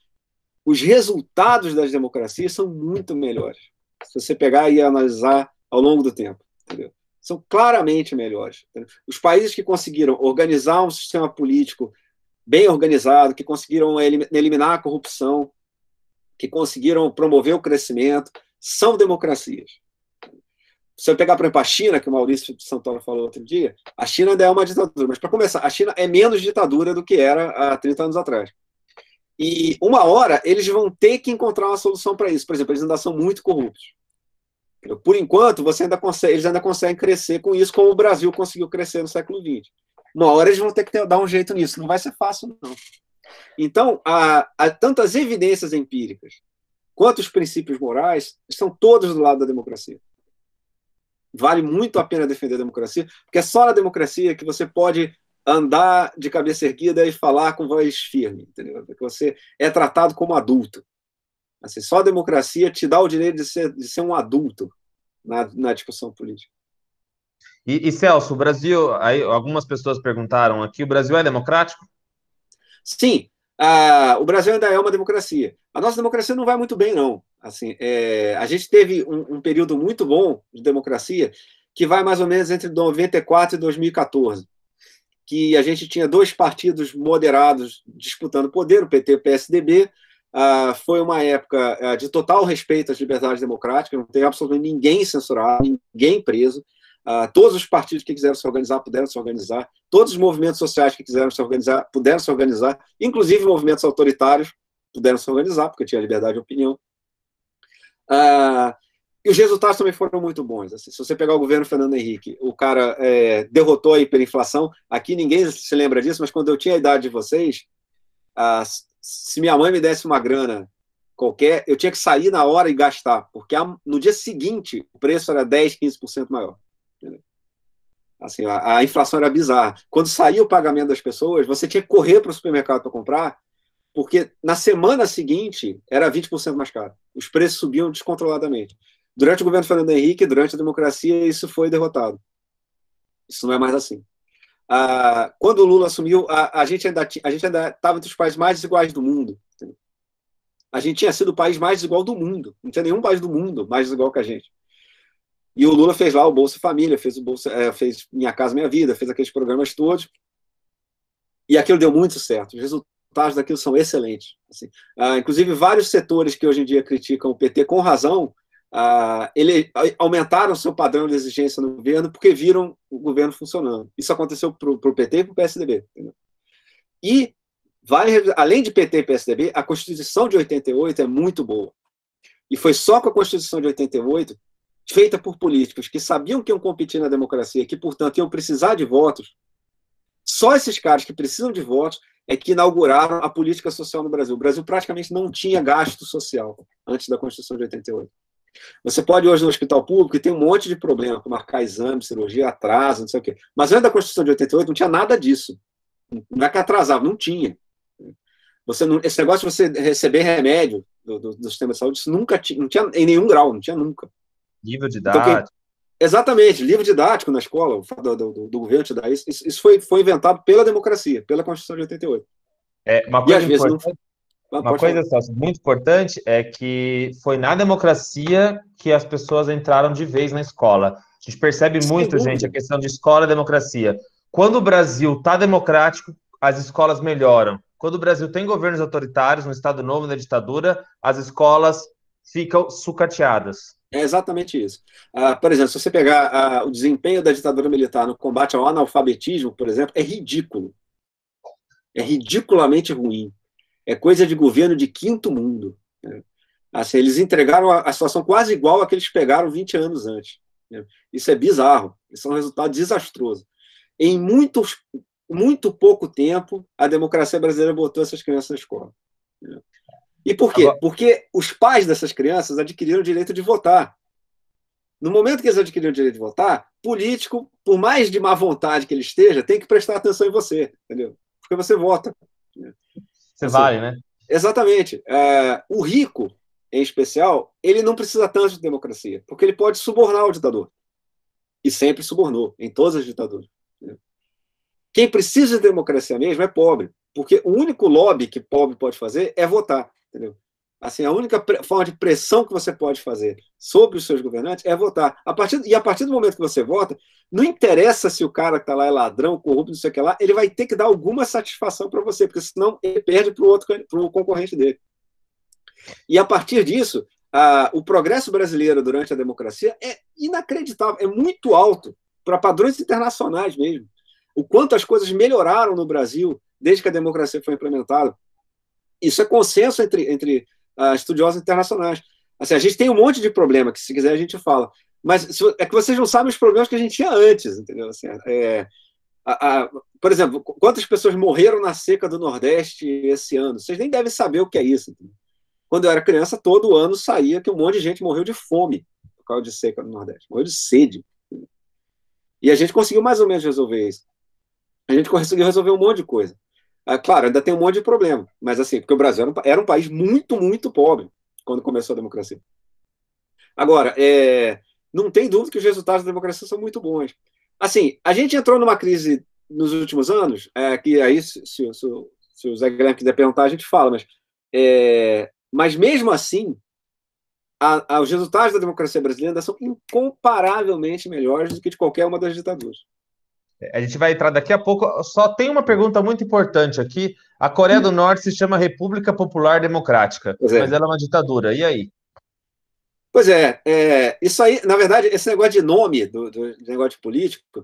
os resultados das democracias são muito melhores. Se você pegar e analisar ao longo do tempo, entendeu? São claramente melhores. Entendeu? Os países que conseguiram organizar um sistema político bem organizado, que conseguiram eliminar a corrupção, que conseguiram promover o crescimento, são democracias. Se eu pegar, por exemplo, a China, que o Maurício de Santoro falou outro dia, a China ainda é uma ditadura, mas, para começar, a China é menos ditadura do que era há 30 anos atrás. E uma hora eles vão ter que encontrar uma solução para isso. Por exemplo, eles ainda são muito corruptos. Por enquanto, eles ainda conseguem crescer com isso, como o Brasil conseguiu crescer no século XX. uma hora eles vão ter que dar um jeito nisso. Não vai ser fácil, não. Então, tanto as evidências empíricas quanto os princípios morais estão todos do lado da democracia. Vale muito a pena defender a democracia, porque é só na democracia que você pode andar de cabeça erguida e falar com voz firme, entendeu? Porque você é tratado como adulto. Assim, só a democracia te dá o direito de ser um adulto na discussão política. E Celso, o Brasil, aí algumas pessoas perguntaram aqui, o Brasil é democrático? Sim, o Brasil ainda é uma democracia. A nossa democracia não vai muito bem, não. Assim, a gente teve um período muito bom de democracia, que vai mais ou menos entre 94 e 2014, que a gente tinha dois partidos moderados disputando poder, o PT e o PSDB. Foi uma época de total respeito às liberdades democráticas, não tem absolutamente ninguém censurado, ninguém preso. Todos os partidos que quiseram se organizar puderam se organizar, todos os movimentos sociais que quiseram se organizar puderam se organizar, inclusive movimentos autoritários puderam se organizar, porque tinha liberdade de opinião. E os resultados também foram muito bons. Assim, se você pegar o governo Fernando Henrique, o cara derrotou a hiperinflação. Aqui ninguém se lembra disso, mas quando eu tinha a idade de vocês, se minha mãe me desse uma grana qualquer, eu tinha que sair na hora e gastar, porque no dia seguinte o preço era 10%, 15% maior. Assim, a inflação era bizarra. Quando saía o pagamento das pessoas, você tinha que correr para o supermercado para comprar, porque na semana seguinte era 20% mais caro. Os preços subiam descontroladamente. Durante o governo Fernando Henrique, durante a democracia, isso foi derrotado. Isso não é mais assim. Quando o Lula assumiu, a gente ainda estava entre os países mais desiguais do mundo. Entendeu? A gente tinha sido o país mais desigual do mundo. Não tinha nenhum país do mundo mais desigual que a gente. E o Lula fez lá o Bolsa Família, fez Minha Casa Minha Vida, fez aqueles programas todos. E aquilo deu muito certo. Os resultados daquilo são excelentes. Assim. Inclusive, vários setores que hoje em dia criticam o PT com razão, aumentaram seu padrão de exigência no governo porque viram o governo funcionando. Isso aconteceu para o PT e para o PSDB. Entendeu? E, além de PT e PSDB, a Constituição de 88 é muito boa. E foi só com a Constituição de 88, feita por políticos que sabiam que iam competir na democracia, que, portanto, iam precisar de votos, só esses caras que precisam de votos é que inauguraram a política social no Brasil. O Brasil praticamente não tinha gasto social antes da Constituição de 88. Você pode ir hoje no hospital público e tem um monte de problema, como marcar exame, cirurgia, atraso, não sei o quê. Mas antes da Constituição de 88 não tinha nada disso. Não é que atrasava, não tinha. Esse negócio de você receber remédio do sistema de saúde, isso nunca tinha, não tinha em nenhum grau, não tinha nunca. Livro didático. Exatamente, livro didático na escola, do governo te dá isso. Isso foi inventado pela democracia, pela Constituição de 88. Uma coisa muito importante é que foi na democracia que as pessoas entraram de vez na escola. A gente percebe muito, gente, a questão de escola e democracia. Quando o Brasil está democrático, as escolas melhoram. Quando o Brasil tem governos autoritários, no Estado Novo, na ditadura, as escolas ficam sucateadas. É exatamente isso. Por exemplo, se você pegar o desempenho da ditadura militar no combate ao analfabetismo, por exemplo, é ridículo. É ridiculamente ruim. É coisa de governo de quinto mundo. Né? Assim, eles entregaram a situação quase igual a que eles pegaram 20 anos antes. Né? Isso é bizarro. Isso é um resultado desastroso. Em muito pouco tempo, a democracia brasileira botou essas crianças na escola. Né? E por quê? Porque os pais dessas crianças adquiriram o direito de votar. No momento que eles adquiriram o direito de votar, político, por mais de má vontade que ele esteja, tem que prestar atenção em você, entendeu? Porque você vota. Você vale, né? Exatamente. O rico, em especial, ele não precisa tanto de democracia, porque ele pode subornar o ditador. E sempre subornou, em todas as ditaduras. Quem precisa de democracia mesmo é pobre, porque o único lobby que pobre pode fazer é votar. Entendeu? Assim, a única forma de pressão que você pode fazer sobre os seus governantes é votar. A partir do momento que você vota, não interessa se o cara que está lá é ladrão, corrupto, não sei o que lá, ele vai ter que dar alguma satisfação para você, porque senão ele perde para o concorrente dele. E a partir disso, o progresso brasileiro durante a democracia é inacreditável, é muito alto, para padrões internacionais mesmo. O quanto as coisas melhoraram no Brasil desde que a democracia foi implementada. Isso é consenso entre estudiosos internacionais. Assim, a gente tem um monte de problema, que se quiser a gente fala. Mas é que vocês não sabem os problemas que a gente tinha antes, entendeu? Assim, Por exemplo, quantas pessoas morreram na seca do Nordeste esse ano? Vocês nem devem saber o que é isso. Quando eu era criança, todo ano saía que um monte de gente morreu de fome por causa de seca no Nordeste, morreu de sede. E a gente conseguiu mais ou menos resolver isso. A gente conseguiu resolver um monte de coisa. Claro, ainda tem um monte de problema, mas assim, porque o Brasil era um país muito, muito pobre quando começou a democracia. Agora, não tem dúvida que os resultados da democracia são muito bons. Assim, a gente entrou numa crise nos últimos anos, que aí, se o Zé Guilherme quiser perguntar, a gente fala, mas mesmo assim, os resultados da democracia brasileira ainda são incomparavelmente melhores do que de qualquer uma das ditaduras. A gente vai entrar daqui a pouco. Só tem uma pergunta muito importante aqui. A Coreia do Norte se chama República Popular Democrática, mas ela é uma ditadura. E aí? Pois isso aí, na verdade, esse negócio de nome, do negócio de político,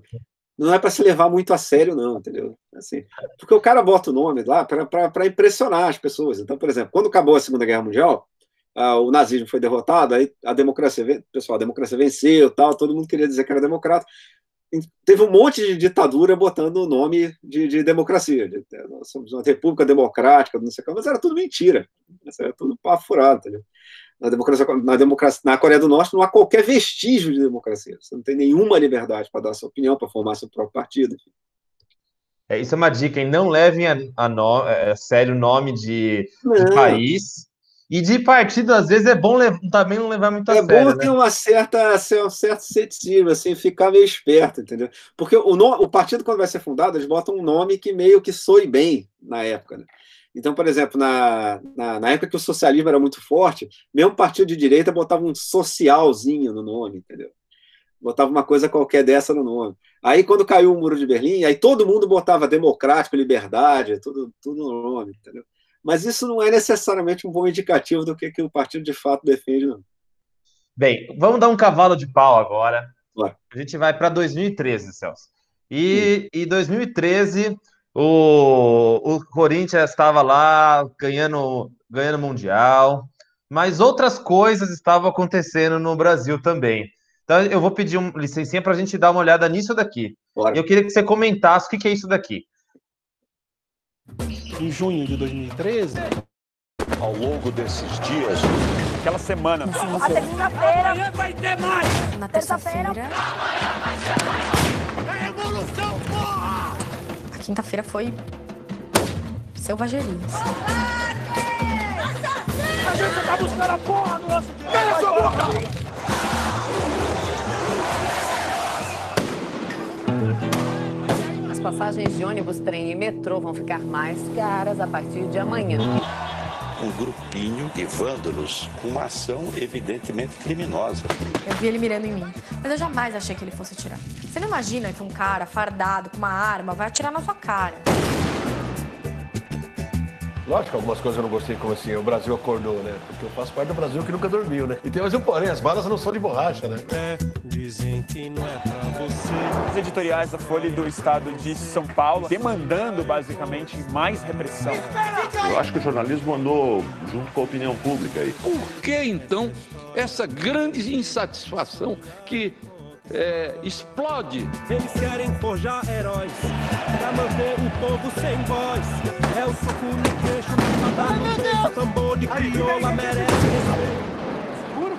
não é para se levar muito a sério, não, entendeu? Assim, porque o cara bota o nome lá para impressionar as pessoas. Então, por exemplo, quando acabou a Segunda Guerra Mundial, o nazismo foi derrotado, aí a democracia venceu, tal, todo mundo queria dizer que era democrata. Teve um monte de ditadura botando o nome de democracia. Nós somos uma república democrática, não sei o que, mas era tudo mentira. Era tudo papo furado, entendeu? Na Coreia do Norte não há qualquer vestígio de democracia. Você não tem nenhuma liberdade para dar sua opinião, para formar seu próprio partido. Isso é uma dica, hein? Não levem a sério o nome de país. E de partido, às vezes, é bom também não levar muito a sério. É bom ter um certo ceticismo, assim, ficar meio esperto, entendeu? Porque o partido, quando vai ser fundado, eles botam um nome que meio que soe bem na época, né? Então, por exemplo, na época que o socialismo era muito forte, mesmo partido de direita botava um socialzinho no nome, entendeu? Botava uma coisa qualquer dessa no nome. Aí, quando caiu o Muro de Berlim, aí todo mundo botava democrático, liberdade, tudo no nome, entendeu? Mas isso não é necessariamente um bom indicativo do que o partido de fato defende, não. Bem, vamos dar um cavalo de pau agora. Ué. A gente vai para 2013, Celso. E em 2013, o Corinthians estava lá ganhando Mundial, mas outras coisas estavam acontecendo no Brasil também. Então, eu vou pedir uma licencinha para a gente dar uma olhada nisso daqui. Bora. Eu queria que você comentasse o que é isso daqui. Em junho de 2013, ao longo desses dias, aquela semana. A segunda-feira vai ter mais. Na terça-feira. É revolução, porra! A quinta-feira foi selvageria. A gente tá buscando a porra do nosso... Cala sua boca! As passagens de ônibus, trem e metrô vão ficar mais caras a partir de amanhã. Um grupinho de vândalos com uma ação evidentemente criminosa. Eu vi ele mirando em mim, mas eu jamais achei que ele fosse atirar. Você não imagina que um cara fardado com uma arma vai atirar na sua cara? Lógico que algumas coisas eu não gostei, como assim, o Brasil acordou, né? Porque eu faço parte do Brasil que nunca dormiu, né? E tem mais um porém, as balas não são de borracha, né? dizem que não é pra você. Os editoriais da Folha do Estado de São Paulo demandando, basicamente, mais repressão. Eu acho que o jornalismo andou junto com a opinião pública aí. Por que, então, essa grande insatisfação que explode? Eles querem forjar heróis pra manter o povo sem voz. É o soco no queixo, no cabeça, tambor de crioula merece respeito. Seguro?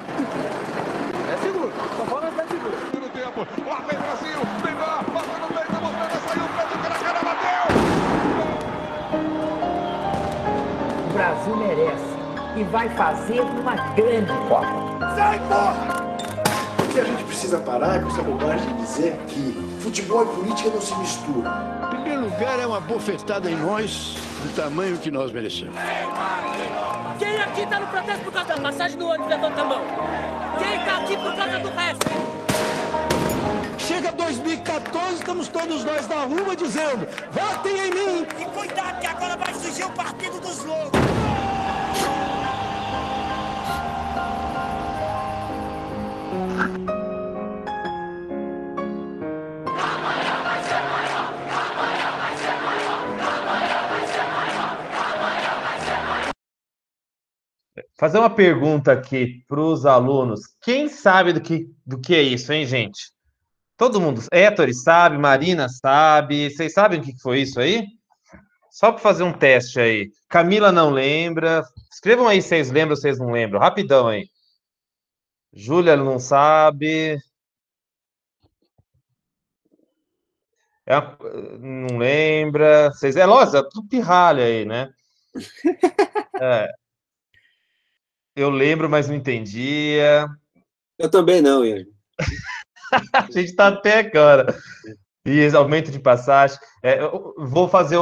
É seguro. Só fala que é seguro. No tempo, lá vem Brasil, vem lá, passa no meio, tá mostrando, saiu o Pedro, cara, bateu! O Brasil merece e vai fazer uma grande Copa. Sai, porra! O que a gente precisa parar é com essa bobagem de dizer que futebol e política não se misturam. Em primeiro lugar, é uma bofetada em nós do tamanho que nós merecemos. Quem aqui tá no protesto por causa da passagem do ônibus, levanta a mão. Quem tá aqui por causa do resto? Chega 2014, estamos todos nós na rua dizendo: votem em mim! E cuidado que agora vai surgir o Partido dos Loucos! Fazer uma pergunta aqui para os alunos. Quem sabe do que é isso, hein, gente? Todo mundo, Héctor sabe, Marina sabe, vocês sabem o que foi isso aí? Só para fazer um teste aí. Camila não lembra. Escrevam aí se vocês lembram ou vocês não lembram. Rapidão aí. Júlia não sabe. Não lembra. Vocês, lógico, é tudo pirralha aí, né? Eu lembro, mas não entendia. Eu também não, Ian. A gente tá até agora. E aumento de passagem. Eu vou fazer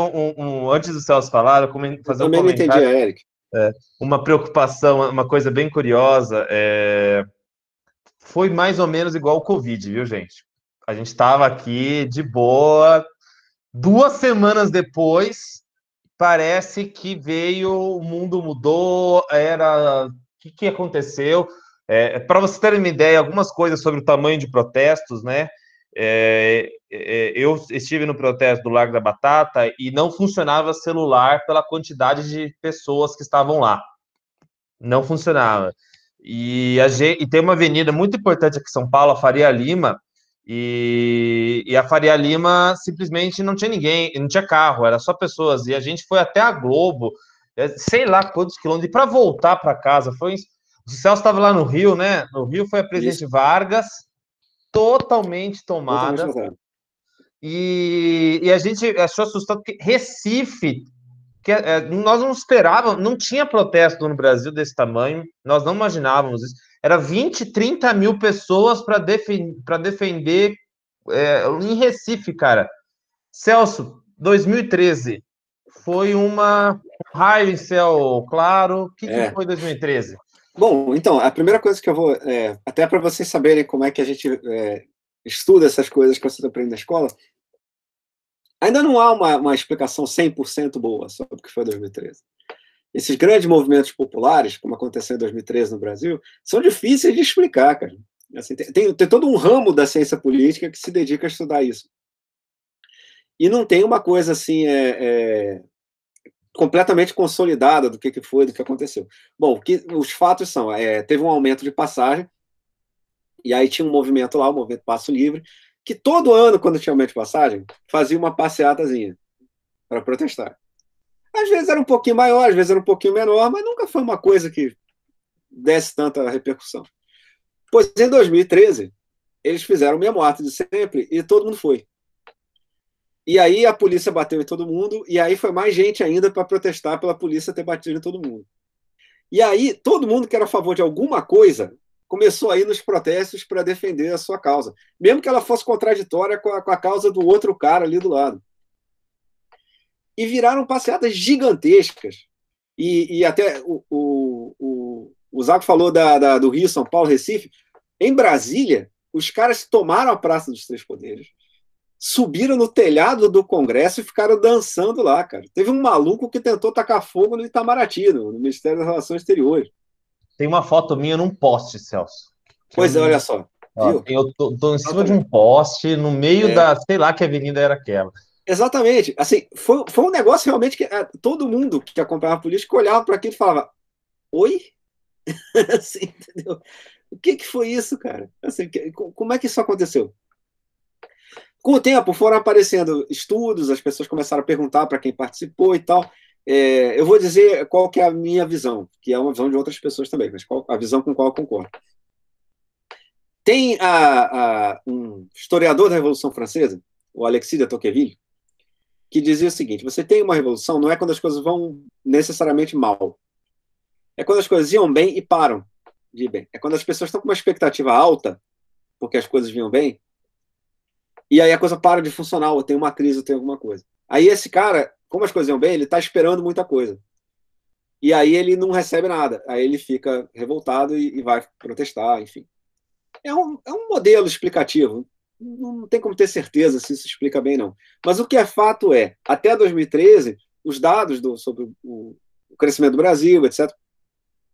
antes do Celso falar, fazer um comentário. Também não entendi, Eric. Uma preocupação, uma coisa bem curiosa. Foi mais ou menos igual o Covid, viu, gente? A gente estava aqui de boa. 2 semanas depois, parece que veio, o mundo mudou. O que aconteceu? Para vocês terem uma ideia, algumas coisas sobre o tamanho de protestos, né? Eu estive no protesto do Largo da Batata e não funcionava celular pela quantidade de pessoas que estavam lá. Não funcionava. E tem uma avenida muito importante aqui em São Paulo, a Faria Lima, e a Faria Lima simplesmente não tinha ninguém, não tinha carro, era só pessoas. E a gente foi até a Globo, sei lá quantos quilômetros, e para voltar para casa, o Celso estava lá no Rio, né? No Rio foi a Presidente Vargas, totalmente tomada. E a gente achou assustado, porque Recife, nós não esperávamos, não tinha protesto no Brasil desse tamanho, nós não imaginávamos isso. Era 20, 30 mil pessoas para defender em Recife, cara. Celso, 2013, foi um raio em céu claro. O que foi 2013? Bom, então, a primeira coisa que eu vou... até para vocês saberem como é que a gente estuda essas coisas que você aprende na escola, ainda não há uma explicação 100% boa sobre o que foi 2013. Esses grandes movimentos populares, como aconteceu em 2013 no Brasil, são difíceis de explicar, cara. Assim, tem todo um ramo da ciência política que se dedica a estudar isso. E não tem uma coisa assim completamente consolidada do que foi, do que aconteceu. Bom, os fatos são, teve um aumento de passagem, e aí tinha um movimento lá, o movimento Passo Livre, que todo ano, quando tinha aumento de passagem, fazia uma passeatazinha para protestar. Às vezes era um pouquinho maior, às vezes era um pouquinho menor, mas nunca foi uma coisa que desse tanta repercussão. Pois em 2013, eles fizeram o mesmo ato de sempre e todo mundo foi. E aí a polícia bateu em todo mundo, e aí foi mais gente ainda para protestar pela polícia ter batido em todo mundo. E aí todo mundo que era a favor de alguma coisa começou a ir nos protestos para defender a sua causa, mesmo que ela fosse contraditória com a causa do outro cara ali do lado. E viraram passeatas gigantescas. E até o Zaco falou do Rio, São Paulo, Recife. Em Brasília, os caras tomaram a Praça dos Três Poderes, subiram no telhado do Congresso e ficaram dançando lá, cara. Teve um maluco que tentou tacar fogo no Itamaraty, no Ministério das Relações Exteriores. Tem uma foto minha num poste, Celso. Pois é, olha só. Viu? Eu tô em cima de um poste, no meio da, sei lá que avenida era aquela. Exatamente. Assim, foi um negócio realmente que todo mundo que acompanhava a política olhava para aquilo e falava: oi? Assim, entendeu? O que foi isso, cara? Assim, como é que isso aconteceu? Com o tempo, foram aparecendo estudos, as pessoas começaram a perguntar para quem participou e tal. Eu vou dizer qual que é a minha visão, que é uma visão de outras pessoas também, mas a visão com a qual eu concordo. Tem um historiador da Revolução Francesa, o Alexis de Tocqueville, que dizia o seguinte: você tem uma revolução, não é quando as coisas vão necessariamente mal. É quando as coisas iam bem e param de ir bem. É quando as pessoas estão com uma expectativa alta, porque as coisas vinham bem, e aí a coisa para de funcionar, ou tem uma crise, ou tem alguma coisa. Aí esse cara, como as coisas iam bem, ele está esperando muita coisa. E aí ele não recebe nada. Aí ele fica revoltado e vai protestar, enfim. É um modelo explicativo. Não tem como ter certeza se isso explica bem, não. Mas o que é fato até 2013, os dados sobre o crescimento do Brasil, etc.,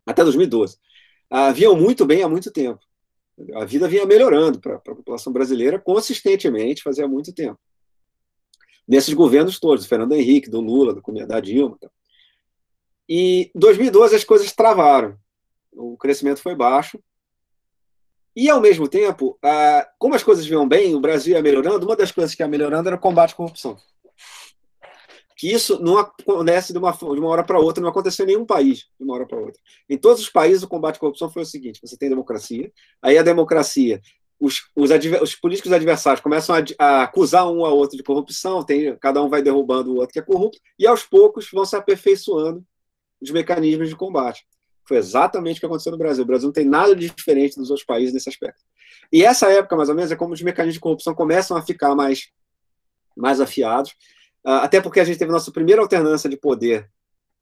até 2012, vinham muito bem há muito tempo. A vida vinha melhorando para a população brasileira consistentemente, fazia muito tempo. Nesses governos todos, do Fernando Henrique, do Lula, da Dilma. E em 2012 as coisas travaram. O crescimento foi baixo. E, ao mesmo tempo, como as coisas vinham bem, o Brasil ia melhorando, uma das coisas que ia melhorando era o combate à corrupção. Que isso não acontece de uma hora para outra, não aconteceu em nenhum país de uma hora para outra. Em todos os países, o combate à corrupção foi o seguinte: você tem democracia, aí a democracia, os políticos adversários começam a acusar um ao outro de corrupção, cada um vai derrubando o outro que é corrupto, e aos poucos vão se aperfeiçoando os mecanismos de combate. Foi exatamente o que aconteceu no Brasil. O Brasil não tem nada de diferente dos outros países nesse aspecto. E essa época, mais ou menos, é como os mecanismos de corrupção começam a ficar mais afiados, até porque a gente teve nossa primeira alternância de poder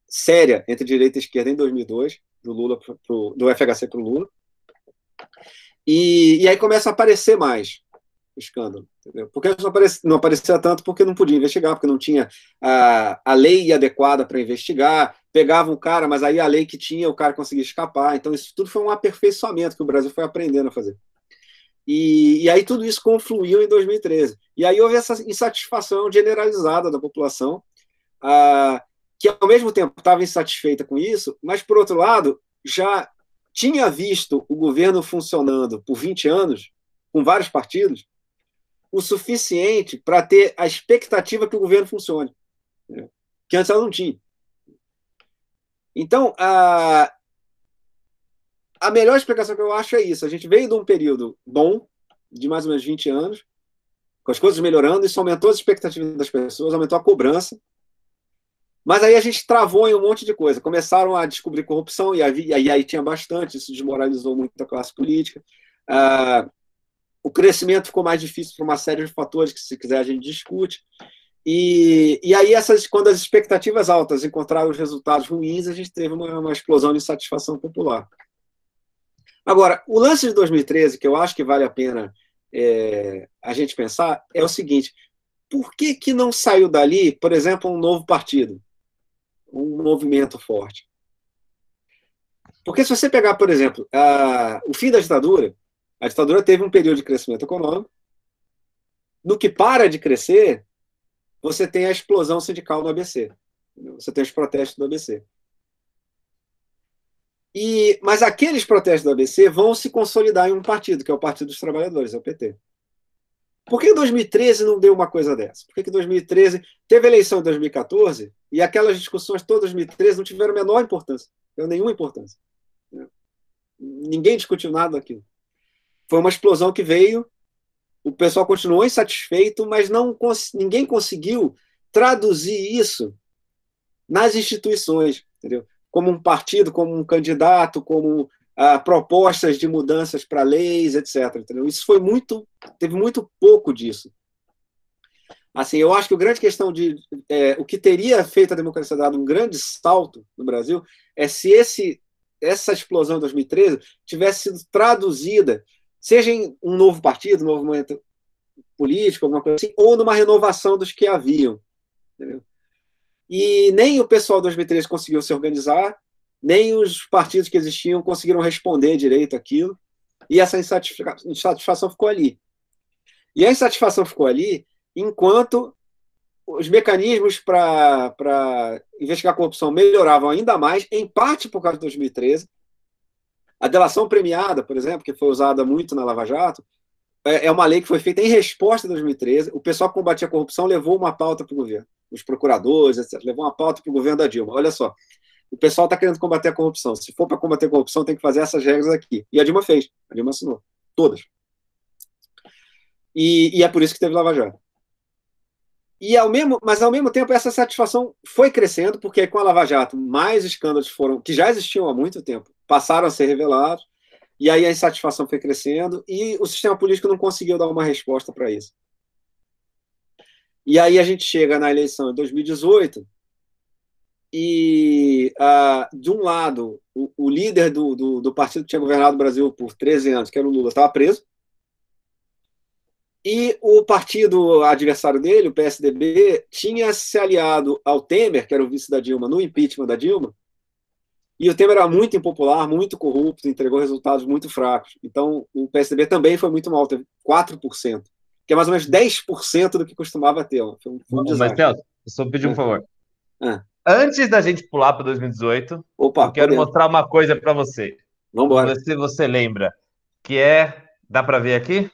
séria entre direita e esquerda em 2002, do FHC para o Lula. E aí começa a aparecer mais o escândalo. Entendeu? Porque não aparecia tanto porque não podia investigar, porque não tinha a lei adequada para investigar, pegava um cara, mas aí a lei que tinha, o cara conseguia escapar. Então isso tudo foi um aperfeiçoamento que o Brasil foi aprendendo a fazer. E aí tudo isso confluiu em 2013. E aí houve essa insatisfação generalizada da população, que ao mesmo tempo estava insatisfeita com isso, mas, por outro lado, já tinha visto o governo funcionando por 20 anos, com vários partidos, o suficiente para ter a expectativa que o governo funcione, né? Que antes ela não tinha. Então, a melhor explicação que eu acho é isso. A gente veio de um período bom, de mais ou menos 20 anos, com as coisas melhorando, isso aumentou as expectativas das pessoas, aumentou a cobrança, mas aí a gente travou em um monte de coisa. Começaram a descobrir corrupção, e aí tinha bastante, isso desmoralizou muito a classe política. O crescimento ficou mais difícil por uma série de fatores que, se quiser, a gente discute. E aí, quando as expectativas altas encontraram os resultados ruins, a gente teve uma explosão de insatisfação popular. Agora, o lance de 2013, que eu acho que vale a pena a gente pensar, é o seguinte: por que não saiu dali, por exemplo, um novo partido, um movimento forte? Porque se você pegar, por exemplo, o fim da ditadura, a ditadura teve um período de crescimento econômico. No que para de crescer, você tem a explosão sindical no ABC. Você tem os protestos do ABC. Mas aqueles protestos do ABC vão se consolidar em um partido, que é o Partido dos Trabalhadores, é o PT. Por que 2013 não deu uma coisa dessa? Por que 2013 teve eleição em 2014 e aquelas discussões todas em 2013 não tiveram a menor importância? Não nenhuma importância. Ninguém discutiu nada daquilo. Foi uma explosão que veio, o pessoal continuou insatisfeito, mas ninguém conseguiu traduzir isso nas instituições, entendeu? Como um partido, como um candidato, como propostas de mudanças para leis, etc. Entendeu? Isso teve muito pouco disso. Assim, eu acho que a grande questão o que teria feito a democracia dado um grande salto no Brasil é se essa explosão de 2013 tivesse sido traduzida, seja em um novo partido, um novo movimento político, alguma coisa assim, ou numa renovação dos que haviam. Entendeu? E nem o pessoal de 2013 conseguiu se organizar, nem os partidos que existiam conseguiram responder direito àquilo, e essa insatisfação ficou ali. E a insatisfação ficou ali enquanto os mecanismos para investigar a corrupção melhoravam ainda mais, em parte por causa de 2013. A delação premiada, por exemplo, que foi usada muito na Lava Jato, é uma lei que foi feita em resposta a 2013. O pessoal que combatia a corrupção levou uma pauta para o governo. Os procuradores, etc., levou uma pauta para o governo da Dilma. Olha só, o pessoal está querendo combater a corrupção. Se for para combater a corrupção, tem que fazer essas regras aqui. E a Dilma fez. A Dilma assinou. Todas. E é por isso que teve Lava Jato. Mas, ao mesmo tempo, essa satisfação foi crescendo, porque com a Lava Jato, mais escândalos que já existiam há muito tempo, passaram a ser revelados, e aí a insatisfação foi crescendo, e o sistema político não conseguiu dar uma resposta para isso. E aí a gente chega na eleição de 2018, e, de um lado, o líder do partido que tinha governado o Brasil por 13 anos, que era o Lula, estava preso, e o partido adversário dele, o PSDB, tinha se aliado ao Temer, que era o vice da Dilma, no impeachment da Dilma, e o Temer era muito impopular, muito corrupto, entregou resultados muito fracos. Então, o PSDB também foi muito mal, teve 4%, que é mais ou menos 10% do que costumava ter. Foi um desastre. Mas, Celso, eu só pedir um favor. Antes da gente pular para 2018, eu quero mostrar uma coisa para você. Vamos embora. Se você lembra. que é... Dá para ver aqui?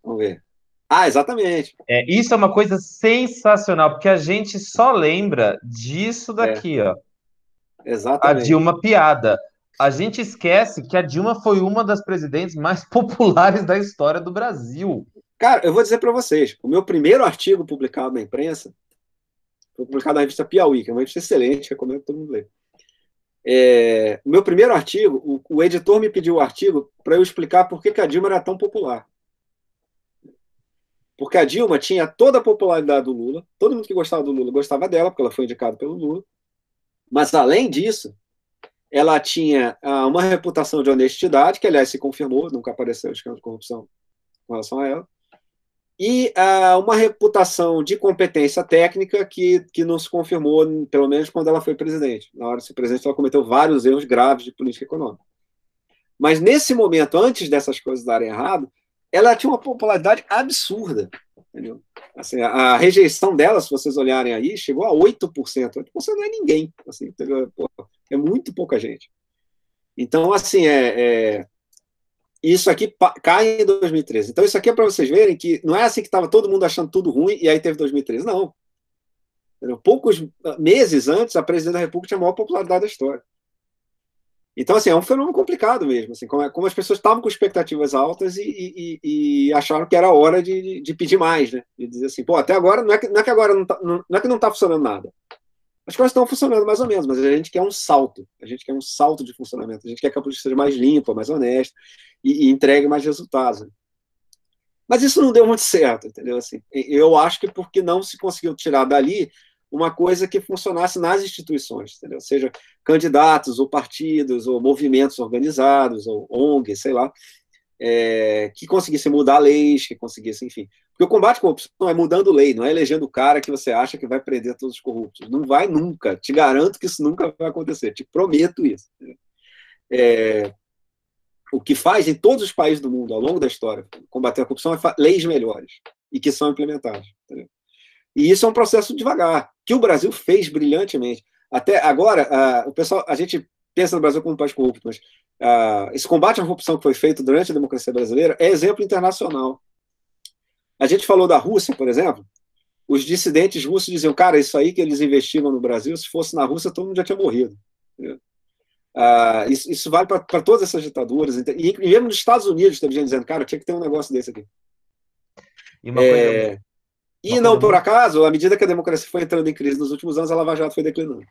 Vamos ver. Ah, exatamente. Isso é uma coisa sensacional, porque a gente só lembra disso daqui, ó. Exatamente. A Dilma piada. A gente esquece que a Dilma foi uma das presidentes mais populares da história do Brasil. Cara, eu vou dizer para vocês, o meu primeiro artigo publicado na imprensa foi publicado na revista Piauí, que é uma revista excelente, recomendo que todo mundo ler. O meu primeiro artigo, o editor me pediu o artigo para eu explicar por que a Dilma era tão popular. Porque a Dilma tinha toda a popularidade do Lula, todo mundo que gostava do Lula gostava dela, porque ela foi indicada pelo Lula. Mas, além disso, ela tinha uma reputação de honestidade, que, aliás, se confirmou, nunca apareceu escândalo de corrupção com relação a ela, e uma reputação de competência técnica que não se confirmou, pelo menos quando ela foi presidente. Na hora de ser presidente, ela cometeu vários erros graves de política econômica. Mas, nesse momento, antes dessas coisas darem errado, ela tinha uma popularidade absurda. Entendeu? Assim, a rejeição dela, se vocês olharem aí, chegou a 8%. 8% não é ninguém. Assim, pô, é muito pouca gente. Então, assim, isso aqui cai em 2013. Então, isso aqui é para vocês verem que não é assim que estava todo mundo achando tudo ruim e aí teve 2013. Não. Entendeu? Poucos meses antes, a presidente da República tinha a maior popularidade da história. Então, assim, é um fenômeno complicado mesmo, assim, como as pessoas estavam com expectativas altas e acharam que era hora de pedir mais, né? De dizer assim, pô, até agora, não é que agora não é que não está funcionando nada. As coisas estão funcionando mais ou menos, mas a gente quer um salto. A gente quer um salto de funcionamento. A gente quer que a política seja mais limpa, mais honesta e entregue mais resultados. Né? Mas isso não deu muito certo, entendeu? Assim, eu acho que porque não se conseguiu tirar dali uma coisa que funcionasse nas instituições, entendeu? Seja candidatos, ou partidos, ou movimentos organizados, ou ONGs, sei lá, que conseguissem mudar leis, que conseguissem, enfim. Porque o combate à corrupção é mudando lei, não é elegendo o cara que você acha que vai prender todos os corruptos. Não vai nunca. Te garanto que isso nunca vai acontecer. Te prometo isso. O que faz em todos os países do mundo, ao longo da história, combater a corrupção é leis melhores e que são implementadas. Entendeu? E isso é um processo devagar, que o Brasil fez brilhantemente. Até agora, o pessoal, a gente pensa no Brasil como um país corrupto, mas esse combate à corrupção que foi feito durante a democracia brasileira é exemplo internacional. A gente falou da Rússia, por exemplo, os dissidentes russos diziam, cara, isso aí que eles investigam no Brasil, se fosse na Rússia, todo mundo já tinha morrido. Isso vale para todas essas ditaduras, e mesmo nos Estados Unidos teve gente dizendo, cara, tinha que ter um negócio desse aqui. E não por acaso, à medida que a democracia foi entrando em crise nos últimos anos, a Lava Jato foi declinando.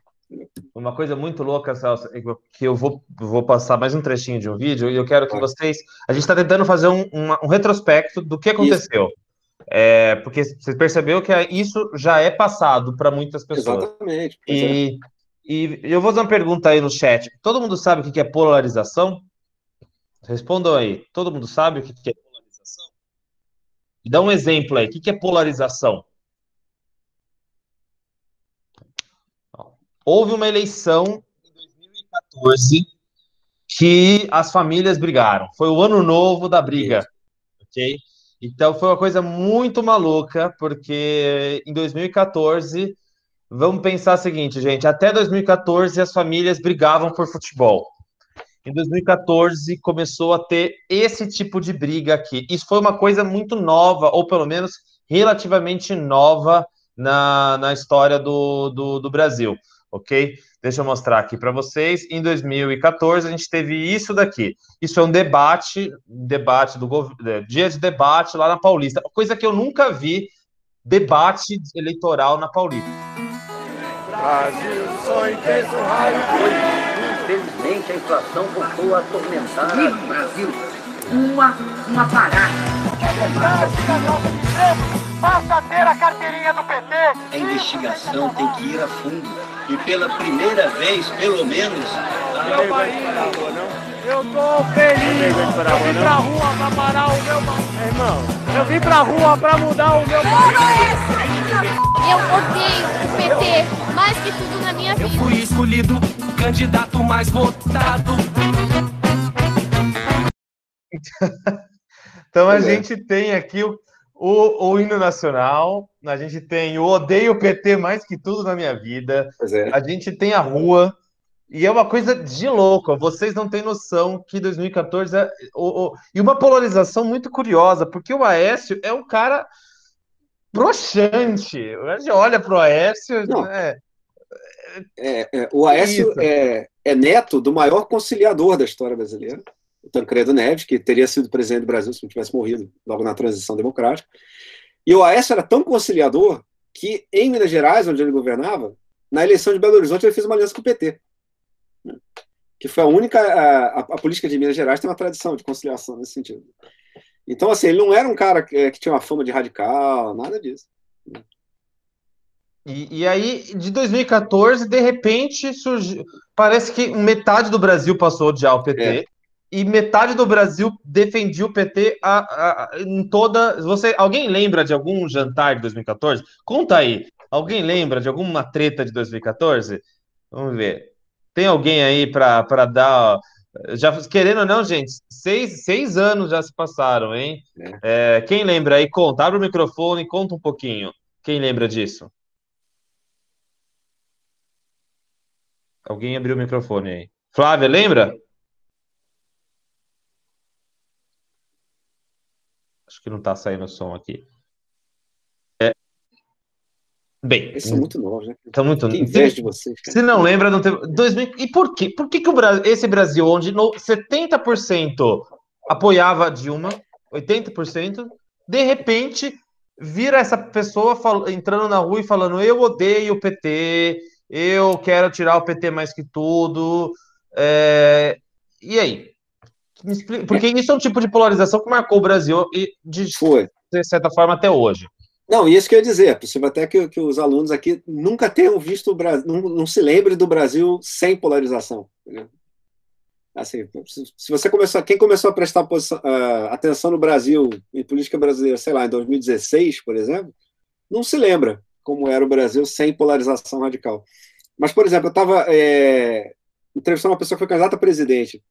Uma coisa muito louca, Celso, que eu vou passar mais um trechinho de um vídeo e eu quero que vocês... A gente está tentando fazer um retrospecto do que aconteceu. Porque você percebeu que isso já é passado para muitas pessoas. Exatamente. E eu vou fazer uma pergunta aí no chat. Todo mundo sabe o que é polarização? Respondam aí. Todo mundo sabe o que é polarização? Dá um exemplo aí. O que é polarização? Houve uma eleição em 2014 que as famílias brigaram. Foi o ano novo da briga. Ok? Então, foi uma coisa muito maluca, porque em 2014, vamos pensar o seguinte, gente, até 2014 as famílias brigavam por futebol. Em 2014 começou a ter esse tipo de briga aqui. Isso foi uma coisa muito nova, ou pelo menos relativamente nova na história do Brasil, ok? Deixa eu mostrar aqui para vocês. Em 2014, a gente teve isso daqui. Isso é um debate do governo, dia de debate lá na Paulista. Coisa que eu nunca vi, debate eleitoral na Paulista. Brasil, só intenso raio. Infelizmente, a inflação voltou a atormentar o Brasil. Uma parada. Basta ter a carteirinha do PT. A investigação tem que ir a fundo. E pela primeira vez, pelo menos... Eu tô feliz. Eu vim pra rua pra parar o meu... Irmão, eu vim pra rua pra mudar o meu... Eu odeio o PT mais que tudo na minha vida. Eu fui escolhido o candidato mais votado. Então a gente tem aqui o hino nacional, a gente tem o odeio o PT mais que tudo na minha vida, a gente tem a rua, E é uma coisa de louco. Vocês não têm noção que 2014 e uma polarização muito curiosa, porque o Aécio é um cara broxante. A gente olha pro Aécio, Não. né? O Aécio é neto do maior conciliador da história brasileira, o Tancredo Neves, que teria sido presidente do Brasil se não tivesse morrido logo na transição democrática. E o Aécio era tão conciliador que, em Minas Gerais, onde ele governava, na eleição de Belo Horizonte, ele fez uma aliança com o PT. Que foi a única... A política de Minas Gerais tem uma tradição de conciliação nesse sentido. Então, assim, ele não era um cara que tinha uma fama de radical, nada disso. E aí, de 2014, de repente, surgiu. Parece que metade do Brasil passou a odiar o PT. E metade do Brasil defendia o PT em toda. Alguém lembra de algum jantar de 2014? Conta aí. Alguém lembra de alguma treta de 2014? Vamos ver. Tem alguém aí para dar. Já, querendo ou não, gente, 6 anos já se passaram, hein? Quem lembra aí? Conta. Abre o microfone e conta um pouquinho. Quem lembra disso? Alguém abriu o microfone aí. Flávia, lembra? Acho que não está saindo o som aqui. Bem, eles são muito novos, né? Estão muito Que inveja de vocês, cara. Se não lembra, não teve. 2000... E por quê? Por que esse Brasil, onde 70% apoiava a Dilma, 80%, de repente vira essa pessoa entrando na rua e falando: eu odeio o PT, eu quero tirar o PT mais que tudo. E aí? Me explica, porque isso é um tipo de polarização que marcou o Brasil de certa forma até hoje. Não, isso que eu ia dizer. É possível até que os alunos aqui nunca tenham visto o Brasil, não se lembre do Brasil sem polarização. Né? Assim, se você quem começou a prestar atenção no Brasil, em política brasileira, sei lá, em 2016, por exemplo, não se lembra como era o Brasil sem polarização radical. Mas, por exemplo, eu estava entrevistando uma pessoa que foi candidata a presidente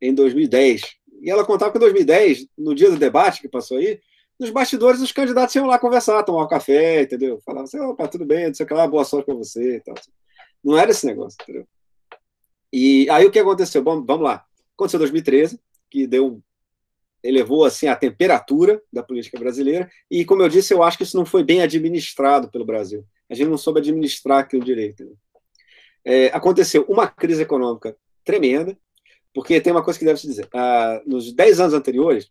em 2010, e ela contava que em 2010, no dia do debate que passou aí, nos bastidores os candidatos iam lá conversar, tomar um café, entendeu? Falavam assim: opa, tudo bem, não sei o que lá, boa sorte para você e tal. Não era esse negócio, entendeu? E aí o que aconteceu? Bom, vamos lá. Aconteceu em 2013, que elevou assim a temperatura da política brasileira, e como eu disse, eu acho que isso não foi bem administrado pelo Brasil. A gente não soube administrar aquilo direito. Né? Aconteceu uma crise econômica tremenda, porque tem uma coisa que deve se dizer. Nos 10 anos anteriores,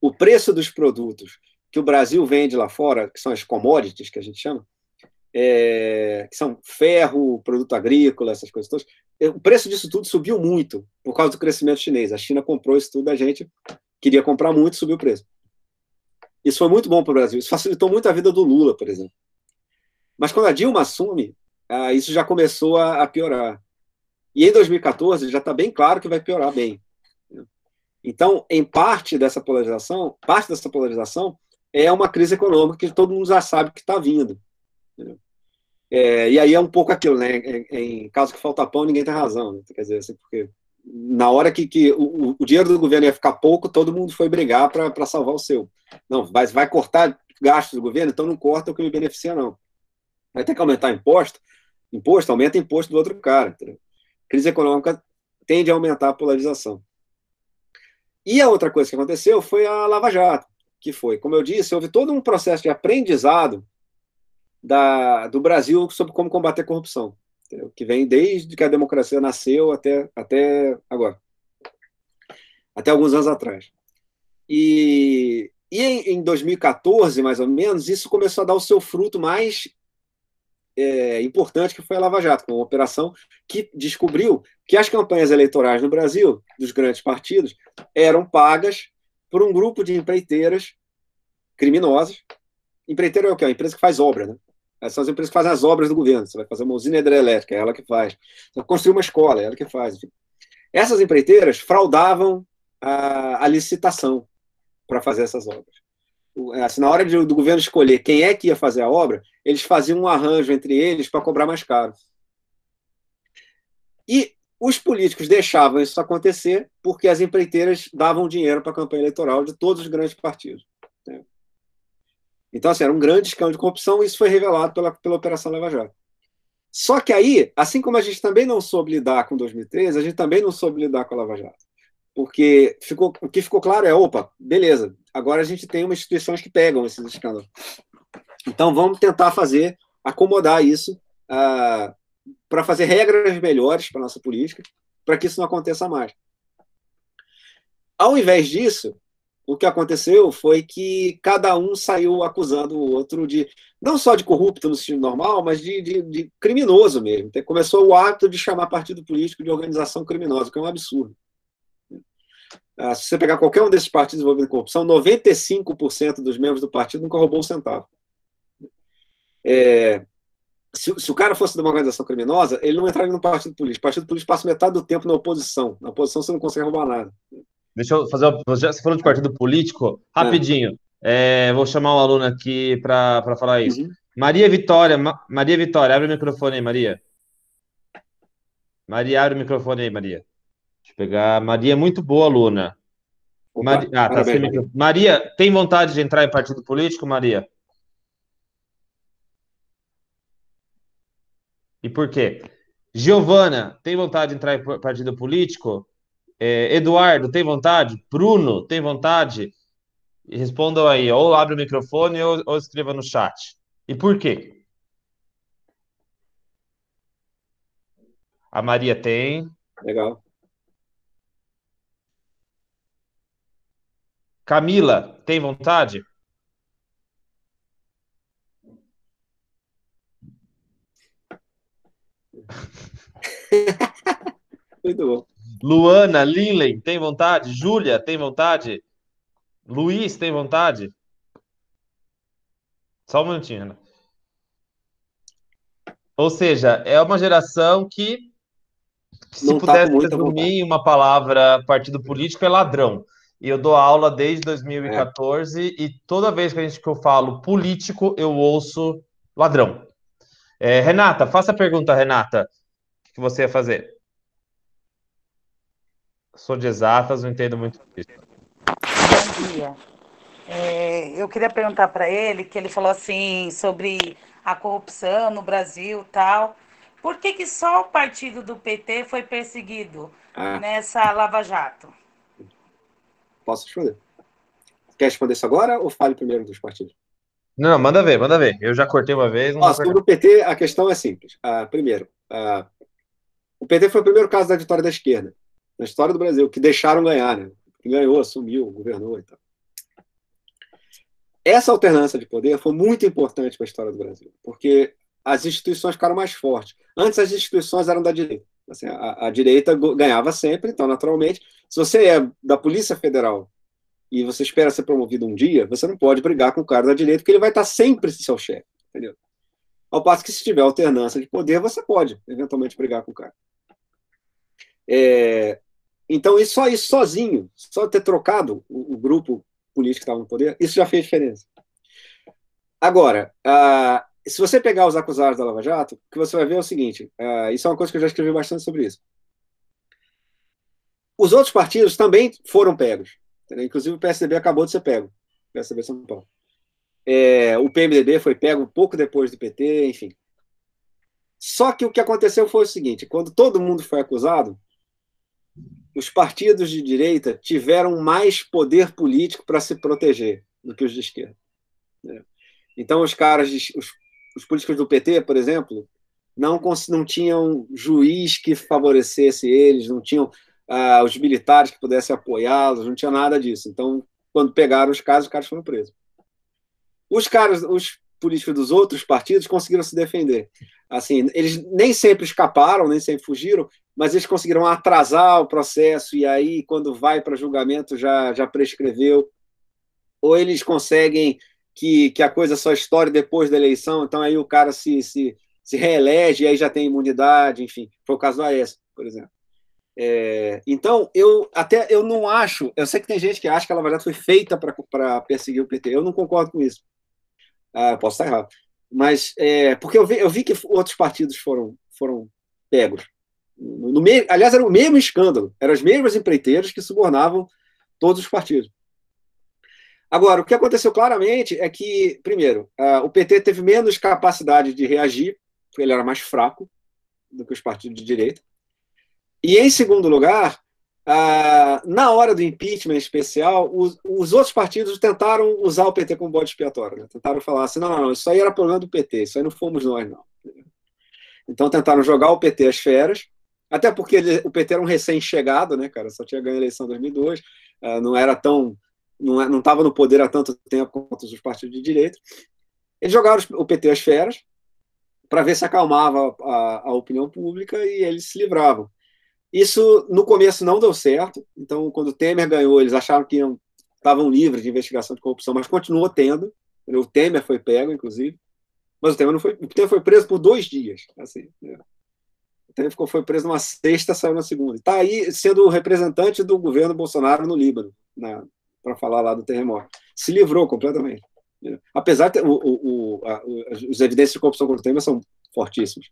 o preço dos produtos que o Brasil vende lá fora, que são as commodities, que a gente chama, que são ferro, produto agrícola, essas coisas todas, o preço disso tudo subiu muito por causa do crescimento chinês. A China comprou isso tudo, a gente queria comprar muito, subiu o preço. Isso foi muito bom para o Brasil. Isso facilitou muito a vida do Lula, por exemplo. Mas quando a Dilma assume, isso já começou a piorar. E em 2014 já está bem claro que vai piorar bem. Então, em parte dessa polarização é uma crise econômica que todo mundo já sabe que está vindo. E aí é um pouco aquilo, né? Em caso que falta pão, ninguém tem razão. Né? Quer dizer, assim, porque na hora que o dinheiro do governo ia ficar pouco, todo mundo foi brigar para salvar o seu. Não, vai cortar gastos do governo, então não corta o que me beneficia, não. Vai ter que aumentar imposto, aumenta imposto do outro cara. Entendeu? Crise econômica tende a aumentar a polarização. E a outra coisa que aconteceu foi a Lava Jato, que foi, como eu disse, houve todo um processo de aprendizado do Brasil sobre como combater a corrupção, entendeu? Que vem desde que a democracia nasceu até agora, até alguns anos atrás. E em 2014, mais ou menos, isso começou a dar o seu fruto mais importante, que foi a Lava Jato, uma operação que descobriu que as campanhas eleitorais no Brasil, dos grandes partidos, eram pagas por um grupo de empreiteiras criminosas. Empreiteira é o quê? Uma empresa que faz obra, né? Essas são as empresas que fazem as obras do governo. Você vai fazer uma usina hidrelétrica, é ela que faz. Você vai construir uma escola, é ela que faz. Enfim. Essas empreiteiras fraudavam a licitação para fazer essas obras. Assim, na hora do governo escolher quem é que ia fazer a obra, eles faziam um arranjo entre eles para cobrar mais caro. E os políticos deixavam isso acontecer porque as empreiteiras davam dinheiro para a campanha eleitoral de todos os grandes partidos. Né? Então, assim, era um grande escândalo de corrupção e isso foi revelado pela Operação Lava Jato. Só que aí, assim como a gente também não soube lidar com 2013, a gente também não soube lidar com a Lava Jato. Porque o que ficou claro é, opa, beleza, agora a gente tem umas instituições que pegam esses escândalos. Então vamos tentar acomodar isso para fazer regras melhores para a nossa política, para que isso não aconteça mais. Ao invés disso, o que aconteceu foi que cada um saiu acusando o outro não só de corrupto no sentido normal, mas de criminoso mesmo. Começou o hábito de chamar partido político de organização criminosa, que é um absurdo. Se você pegar qualquer um desses partidos envolvidos em corrupção, 95% dos membros do partido nunca roubou um centavo. Se o cara fosse de uma organização criminosa, ele não entraria no partido político. O partido político passa metade do tempo na oposição. Na oposição você não consegue roubar nada. Deixa eu fazer você falou de partido político, rapidinho. Vou chamar um aluno aqui para falar isso. Uhum. Maria Vitória, abre o microfone aí, Maria. Maria, abre o microfone aí, Maria. Deixa eu pegar. Maria, muito boa aluna. Tá sem microfone. Maria, tem vontade de entrar em partido político, Maria? E por quê? Giovana, tem vontade de entrar em partido político? Eduardo, tem vontade? Bruno, tem vontade? Respondam aí, ou abre o microfone ou escreva no chat. E por quê? A Maria tem. Legal. Camila, tem vontade? Muito bom. Luana, Lilen, tem vontade? Júlia, tem vontade? Luiz, tem vontade? Só um minutinho, Ana. Ou seja, é uma geração que, se pudesse resumir em uma palavra partido político, é ladrão. E eu dou aula desde 2014 e toda vez que eu falo político, eu ouço ladrão. Renata, faça a pergunta, Renata. O que você ia fazer? Sou de exatas, não entendo muito disso. Bom dia. Eu queria perguntar para ele, que ele falou assim sobre a corrupção no Brasil e tal. Por que só o partido do PT foi perseguido nessa Lava Jato? Posso responder? Quer responder isso agora ou fale primeiro dos partidos? Não, manda ver. Eu já cortei uma vez. Sobre o PT, a questão é simples. Primeiro, o PT foi o primeiro caso da vitória da esquerda na história do Brasil, que deixaram ganhar, né? Que ganhou, assumiu, governou e tal. Essa alternância de poder foi muito importante para a história do Brasil, porque as instituições ficaram mais fortes. Antes, as instituições eram da direita. Assim, a direita ganhava sempre, então, naturalmente, se você é da Polícia Federal e você espera ser promovido um dia, você não pode brigar com o cara da direita, porque ele vai estar sempre seu chefe, entendeu? Ao passo que, se tiver alternância de poder, você pode, eventualmente, brigar com o cara. Então, só isso sozinho, só ter trocado o grupo político que estava no poder, isso já fez diferença. Agora, se você pegar os acusados da Lava Jato, o que você vai ver é o seguinte, isso é uma coisa que eu já escrevi bastante sobre isso. Os outros partidos também foram pegos, entendeu? Inclusive o PSDB acabou de ser pego, o PSDB São Paulo. O PMDB foi pego um pouco depois do PT, enfim. Só que o que aconteceu foi o seguinte, quando todo mundo foi acusado, os partidos de direita tiveram mais poder político para se proteger do que os de esquerda. Então, os políticos do PT, por exemplo, não tinham juiz que favorecesse eles, não tinham os militares que pudessem apoiá-los, não tinha nada disso. Então, quando pegaram os caras foram presos. Os políticos dos outros partidos conseguiram se defender. Assim, eles nem sempre escaparam, nem sempre fugiram, mas eles conseguiram atrasar o processo e aí, quando vai para julgamento, já prescreveu. Ou eles conseguem que a coisa só estoure depois da eleição, então aí o cara se reelege e aí já tem imunidade, enfim. Foi o caso do Aécio, por exemplo. Então, eu não acho... Eu sei que tem gente que acha que a Lava Jato foi feita para perseguir o PT. Eu não concordo com isso. Posso estar errado. Mas, porque eu vi que outros partidos foram pegos. Aliás, era o mesmo escândalo. Eram as mesmas empreiteiras que subornavam todos os partidos. Agora, o que aconteceu claramente é que, primeiro, o PT teve menos capacidade de reagir, ele era mais fraco do que os partidos de direita. E, em segundo lugar, na hora do impeachment especial, os outros partidos tentaram usar o PT como bode expiatório. Né? Tentaram falar assim, não, isso aí era problema do PT, isso aí não fomos nós, não. Então tentaram jogar o PT às feras, até porque o PT era um recém-chegado, né, cara? Só tinha ganho a eleição em 2002, não era tão... não estava no poder há tanto tempo quanto os partidos de direita. Eles jogaram o PT às feras para ver se acalmava a opinião pública e eles se livravam. Isso, no começo, não deu certo. Então, quando o Temer ganhou, eles acharam que estavam livres de investigação de corrupção, mas continuou tendo. O Temer foi pego, inclusive. Mas o Temer não foi. O Temer foi preso por 2 dias. Assim, né? O Temer foi preso numa sexta, saiu na segunda. Está aí sendo o representante do governo Bolsonaro no Líbano, para falar lá do terremoto. Se livrou completamente. Né? Apesar de as evidências de corrupção contra o Temer são fortíssimas.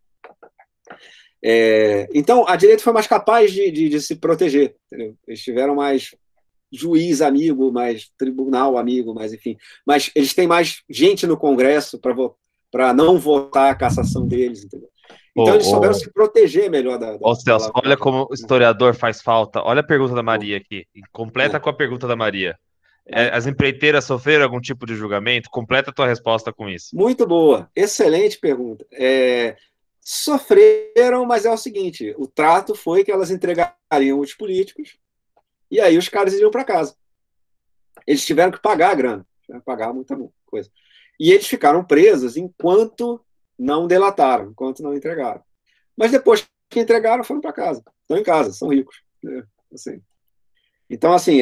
Então, a direita foi mais capaz de se proteger. Entendeu? Eles tiveram mais juiz amigo, mais tribunal amigo, mais enfim. Mas eles têm mais gente no Congresso para não votar a cassação deles. Entendeu? Então, eles souberam se proteger melhor Celso, olha como o historiador faz falta. Olha a pergunta da Maria aqui. Completa com a pergunta da Maria. As empreiteiras sofreram algum tipo de julgamento? Completa a tua resposta com isso. Muito boa. Excelente pergunta. Sofreram, mas é o seguinte, o trato foi que elas entregariam os políticos e aí os caras iriam para casa. Eles tiveram que pagar a grana, pagar muita coisa. E eles ficaram presos enquanto não delataram, enquanto não entregaram. Mas depois que entregaram, foram para casa. Estão em casa, são ricos. Né? Assim. Então, assim,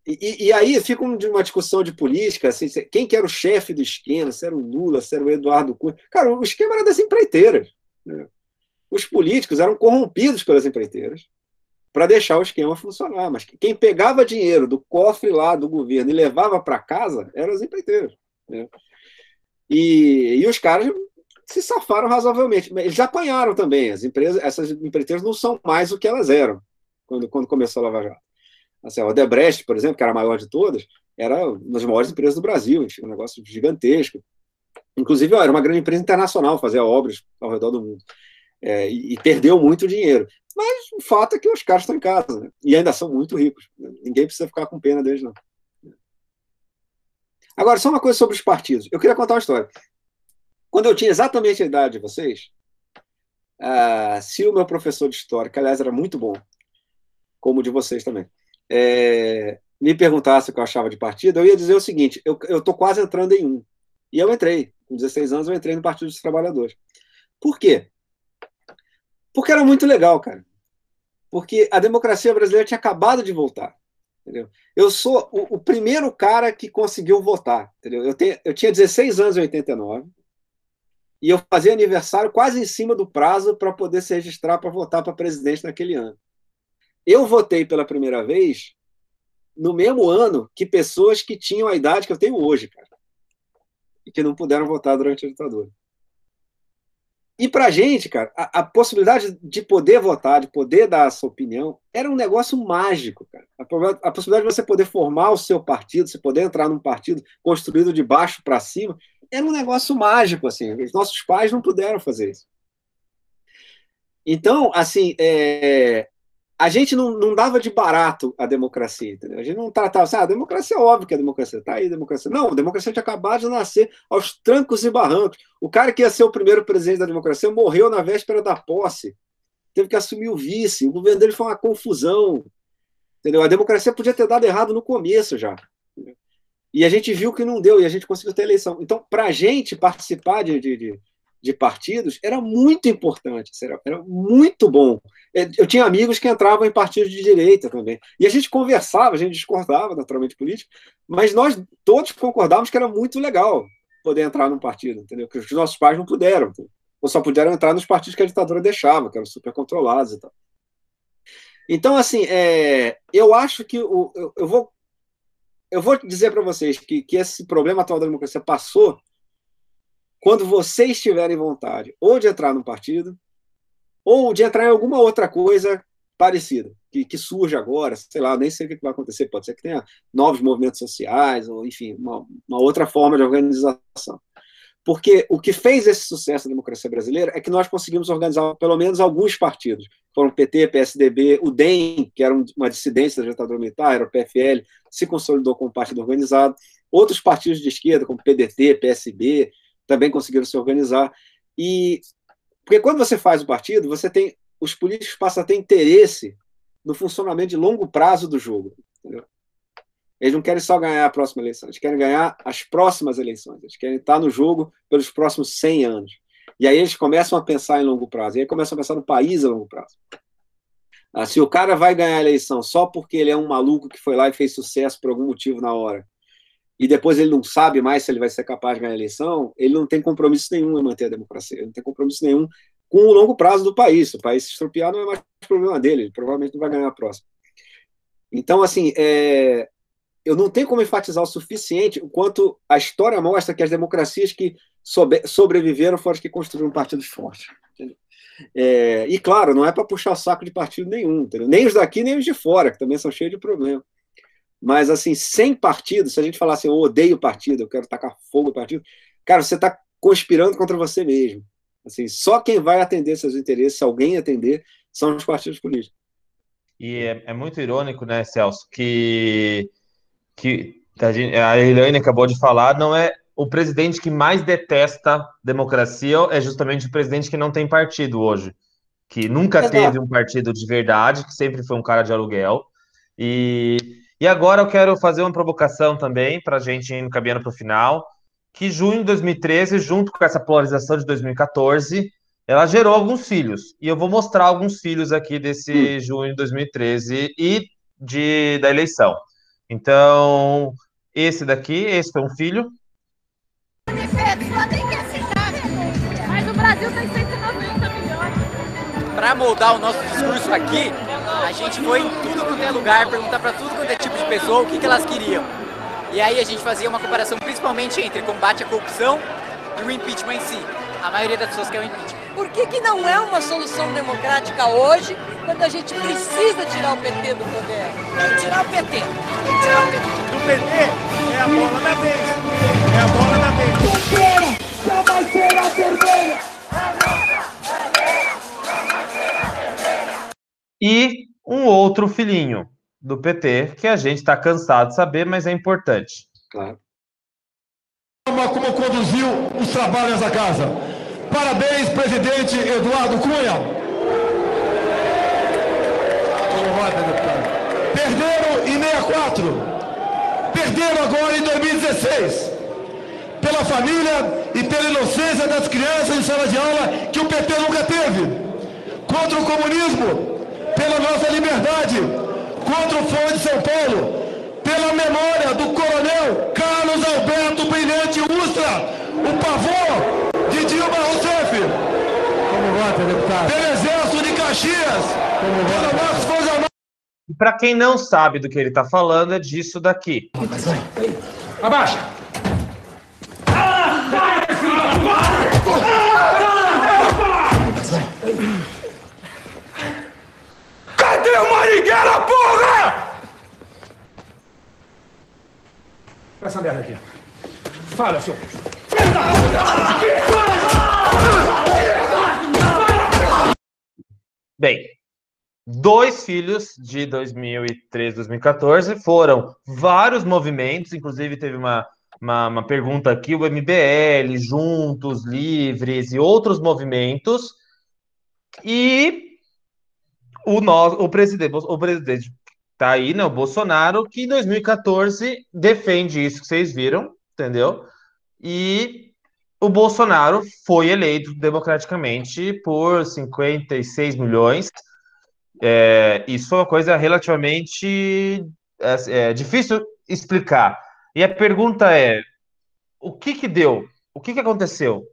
E aí fica uma discussão de política, assim, quem que era o chefe do esquema, se era o Lula, se era o Eduardo Cunha. Cara, o esquema era das empreiteiras. Né? Os políticos eram corrompidos pelas empreiteiras para deixar o esquema funcionar. Mas quem pegava dinheiro do cofre lá do governo e levava para casa eram as empreiteiras. Né? E os caras se safaram razoavelmente. Eles já apanharam também. Essas empreiteiras não são mais o que elas eram quando começou a Lava Jato. Assim, a Odebrecht, por exemplo, que era a maior de todas, era uma das maiores empresas do Brasil, um negócio gigantesco. Inclusive, era uma grande empresa internacional, fazia obras ao redor do mundo. E perdeu muito dinheiro. Mas o fato é que os caras estão em casa, né? E ainda são muito ricos. Ninguém precisa ficar com pena deles, não. Agora, só uma coisa sobre os partidos. Eu queria contar uma história. Quando eu tinha exatamente a idade de vocês, se o meu professor de história, que aliás era muito bom, como o de vocês também, me perguntasse o que eu achava de partido, eu ia dizer o seguinte, eu estou quase entrando em um. E eu entrei, com 16 anos eu entrei no Partido dos Trabalhadores. Por quê? Porque era muito legal, cara. Porque a democracia brasileira tinha acabado de voltar. Entendeu? Eu sou o primeiro cara que conseguiu votar. Entendeu? Eu tinha 16 anos em 89 e eu fazia aniversário quase em cima do prazo para poder se registrar para votar para presidente naquele ano. Eu votei pela primeira vez no mesmo ano que pessoas que tinham a idade que eu tenho hoje, cara, e que não puderam votar durante a ditadura. E pra gente, cara, a possibilidade de poder votar, de poder dar a sua opinião, era um negócio mágico, cara. A possibilidade de você poder formar o seu partido, você poder entrar num partido construído de baixo para cima, era um negócio mágico, assim. Os nossos pais não puderam fazer isso. Então, assim, a gente não dava de barato a democracia, entendeu? A gente não tratava assim, a democracia é óbvio que a democracia está aí, a democracia. Não, a democracia tinha acabado de nascer aos trancos e barrancos. O cara que ia ser o primeiro presidente da democracia morreu na véspera da posse, teve que assumir o vice, o governo dele foi uma confusão, entendeu? A democracia podia ter dado errado no começo já. Entendeu? E a gente viu que não deu, e a gente conseguiu ter eleição. Então, para a gente participar de partidos era muito importante, era muito bom. Eu tinha amigos que entravam em partidos de direita também. E a gente conversava, a gente discordava naturalmente político, mas nós todos concordávamos que era muito legal poder entrar num partido, entendeu? Que os nossos pais não puderam, entendeu? Ou só puderam entrar nos partidos que a ditadura deixava, que eram super controlados e tal. Então, assim, eu acho que eu vou dizer para vocês que esse problema atual da democracia passou quando vocês tiverem vontade ou de entrar num partido ou de entrar em alguma outra coisa parecida, que surge agora, sei lá, nem sei o que vai acontecer, pode ser que tenha novos movimentos sociais, ou enfim, uma outra forma de organização. Porque o que fez esse sucesso da democracia brasileira é que nós conseguimos organizar pelo menos alguns partidos. Foram o PT, PSDB, o DEM, que era uma dissidência da ditadura militar, era o PFL, se consolidou como partido organizado. Outros partidos de esquerda, como PDT, PSB, também conseguiram se organizar. Porque quando você faz o partido, os políticos passam a ter interesse no funcionamento de longo prazo do jogo. Entendeu? Eles não querem só ganhar a próxima eleição, eles querem ganhar as próximas eleições, eles querem estar no jogo pelos próximos 100 anos. E aí eles começam a pensar em longo prazo, e aí começam a pensar no país a longo prazo. Se o cara vai ganhar a eleição só porque ele é um maluco que foi lá e fez sucesso por algum motivo na hora, e depois ele não sabe mais se ele vai ser capaz de ganhar a eleição, ele não tem compromisso nenhum em manter a democracia, ele não tem compromisso nenhum com o longo prazo do país. Se o país se estropiar, não é mais problema dele, ele provavelmente não vai ganhar a próxima. Então, assim, eu não tenho como enfatizar o suficiente o quanto a história mostra que as democracias que sobreviveram foram as que construíram partidos fortes. E, claro, não é para puxar o saco de partido nenhum, entendeu? Nem os daqui, nem os de fora, que também são cheios de problemas. Mas, assim, sem partido, se a gente falar assim, eu odeio partido, eu quero tacar fogo no partido, cara, você está conspirando contra você mesmo. Assim, só quem vai atender seus interesses, se alguém atender, são os partidos políticos. E é muito irônico, né, Celso, que a Elaine acabou de falar, não é o presidente que mais detesta democracia, é justamente o presidente que não tem partido hoje, que nunca teve um partido de verdade, que sempre foi um cara de aluguel. E agora eu quero fazer uma provocação também, para a gente ir caminhando para o final, que junho de 2013, junto com essa polarização de 2014, ela gerou alguns filhos. E eu vou mostrar alguns filhos aqui desse junho de 2013 e da eleição. Então, esse foi um filho. Mas o Brasil tem 190 milhões. Para moldar o nosso discurso aqui, a gente foi em tudo quanto é lugar, perguntar para tudo quanto é tipo de pessoa o que elas queriam. E aí a gente fazia uma comparação principalmente entre combate à corrupção e o impeachment em si. A maioria das pessoas quer o impeachment. Por que não é uma solução democrática hoje, quando a gente precisa tirar o PT do poder? Tem que tirar o PT. Tem que tirar o PT. Do PT é a bola da vez. É a bola da vez. Terceira, já vai ser a terceira. E um outro filhinho do PT, que a gente está cansado de saber, mas é importante. Claro. Como conduziu os trabalhos da casa. Parabéns, presidente Eduardo Cunha. Perderam em 64. Perderam agora em 2016. Pela família e pela inocência das crianças em sala de aula que o PT nunca teve. Contra o comunismo, pela nossa liberdade. Contra o Fórum de São Paulo, pela memória do coronel Carlos Alberto Brilhante Ustra, o pavor de Dilma Rousseff. Como vota, deputado? Pelo Exército de Caxias, pelo Marcos Fonseca. E para quem não sabe do que ele está falando, é disso daqui. Abaixa! Cadê o Marighella, porra? Essa merda aqui. Fala, senhor. Bem, dois filhos de 2013, 2014 foram vários movimentos, inclusive teve uma pergunta aqui, o MBL, Juntos, Livres e outros movimentos, e o presidente tá aí, né, o Bolsonaro, que em 2014 defende isso que vocês viram, entendeu? E o Bolsonaro foi eleito democraticamente por 56 milhões. Isso é uma coisa relativamente difícil explicar. E a pergunta é, o que deu? O que aconteceu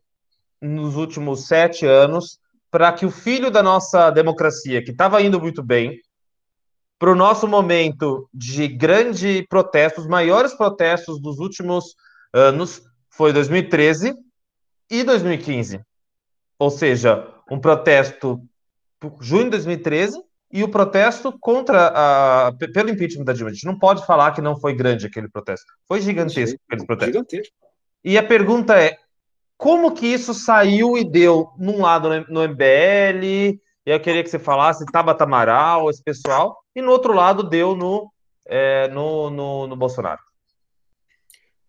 nos últimos 7 anos para que o filho da nossa democracia, que estava indo muito bem, para o nosso momento de grande protesto, os maiores protestos dos últimos anos, foi 2013 e 2015. Ou seja, um protesto junho de 2013 e o protesto pelo impeachment da Dilma. A gente não pode falar que não foi grande aquele protesto. Foi gigantesco aquele protesto. Gigantesco. E a pergunta é, como que isso saiu e deu, num lado no MBL, e eu queria que você falasse Tabata Amaral, esse pessoal, e no outro lado deu no Bolsonaro.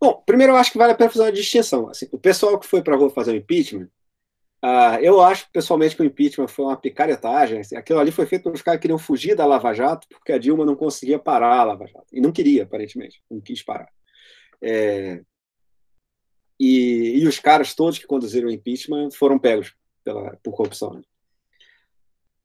Bom, primeiro eu acho que vale a pena fazer uma distinção. Assim, o pessoal que foi para a rua fazer o impeachment, eu acho pessoalmente que o impeachment foi uma picaretagem. Assim, aquilo ali foi feito porque os caras queriam fugir da Lava Jato, porque a Dilma não conseguia parar a Lava Jato. E não queria, aparentemente, não quis parar. E os caras todos que conduziram o impeachment foram pegos por corrupção. Né?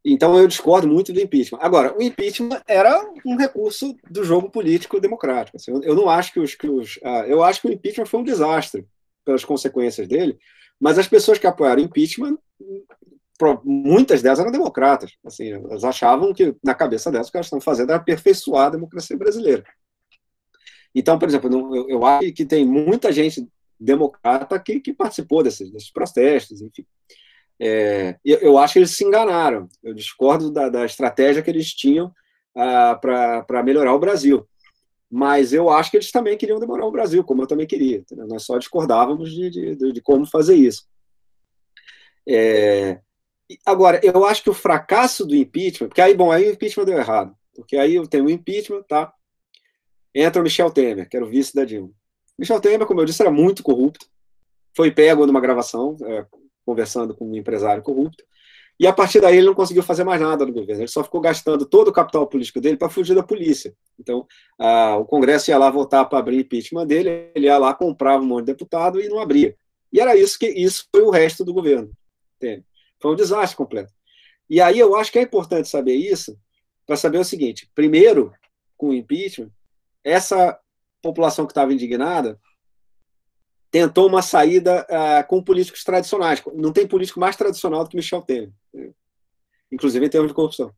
Então eu discordo muito do impeachment. Agora, o impeachment era um recurso do jogo político democrático. Assim, eu não acho que eu acho que o impeachment foi um desastre pelas consequências dele, mas as pessoas que apoiaram o impeachment, muitas delas eram democratas. Assim, elas achavam que, na cabeça delas, o que elas estão fazendo era aperfeiçoar a democracia brasileira. Então, por exemplo, eu acho que tem muita gente democrata que participou desses protestos, enfim. Eu acho que eles se enganaram. Eu discordo da estratégia que eles tinham para melhorar o Brasil. Mas eu acho que eles também queriam demorar o Brasil, como eu também queria. Entendeu? Nós só discordávamos de como fazer isso. Agora, eu acho que o fracasso do impeachment, porque aí o impeachment deu errado, porque aí eu tenho o impeachment, tá? Entra o Michel Temer, que era o vice da Dilma. Michel Temer, como eu disse, era muito corrupto, foi pego numa gravação, conversando com um empresário corrupto, e a partir daí ele não conseguiu fazer mais nada no governo, ele só ficou gastando todo o capital político dele para fugir da polícia. Então, o Congresso ia lá votar para abrir impeachment dele, ele ia lá, comprava um monte de deputado e não abria. E era isso foi o resto do governo. Entende? Foi um desastre completo. E aí eu acho que é importante saber isso, para saber o seguinte: primeiro, com o impeachment, essa população que estava indignada tentou uma saída com políticos tradicionais. Não tem político mais tradicional do que Michel Temer, inclusive em termos de corrupção.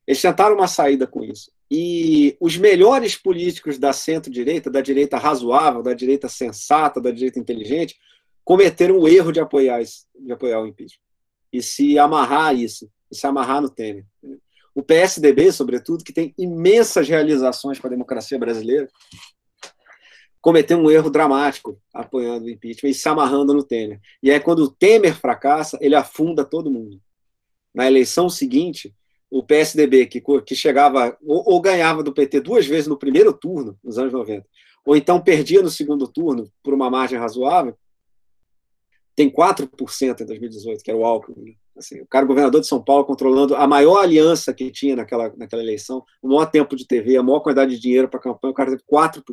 Eles tentaram uma saída com isso. E os melhores políticos da centro-direita, da direita razoável, da direita sensata, da direita inteligente, cometeram o erro de apoiar o impeachment. E se amarrar a isso, e se amarrar no Temer. O PSDB, sobretudo, que tem imensas realizações para a democracia brasileira, cometeu um erro dramático apoiando o impeachment e se amarrando no Temer. E aí, quando o Temer fracassa, ele afunda todo mundo. Na eleição seguinte, o PSDB, que chegava ou ganhava do PT 2 vezes no primeiro turno, nos anos 90, ou então perdia no segundo turno por uma margem razoável, tem 4% em 2018, que era o Alckmin. Assim, o cara governador de São Paulo controlando a maior aliança que tinha naquela eleição, o maior tempo de TV, a maior quantidade de dinheiro para a campanha, o cara teve 4%.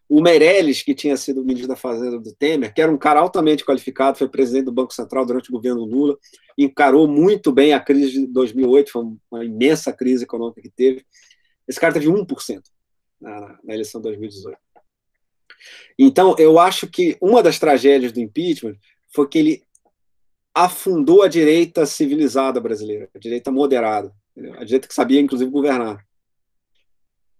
O Meirelles, que tinha sido o ministro da Fazenda do Temer, que era um cara altamente qualificado, foi presidente do Banco Central durante o governo Lula, encarou muito bem a crise de 2008, foi uma imensa crise econômica que teve. Esse cara teve 1% na eleição de 2018. Então, eu acho que uma das tragédias do impeachment foi que ele afundou a direita civilizada brasileira, a direita moderada, entendeu? A direita que sabia, inclusive, governar.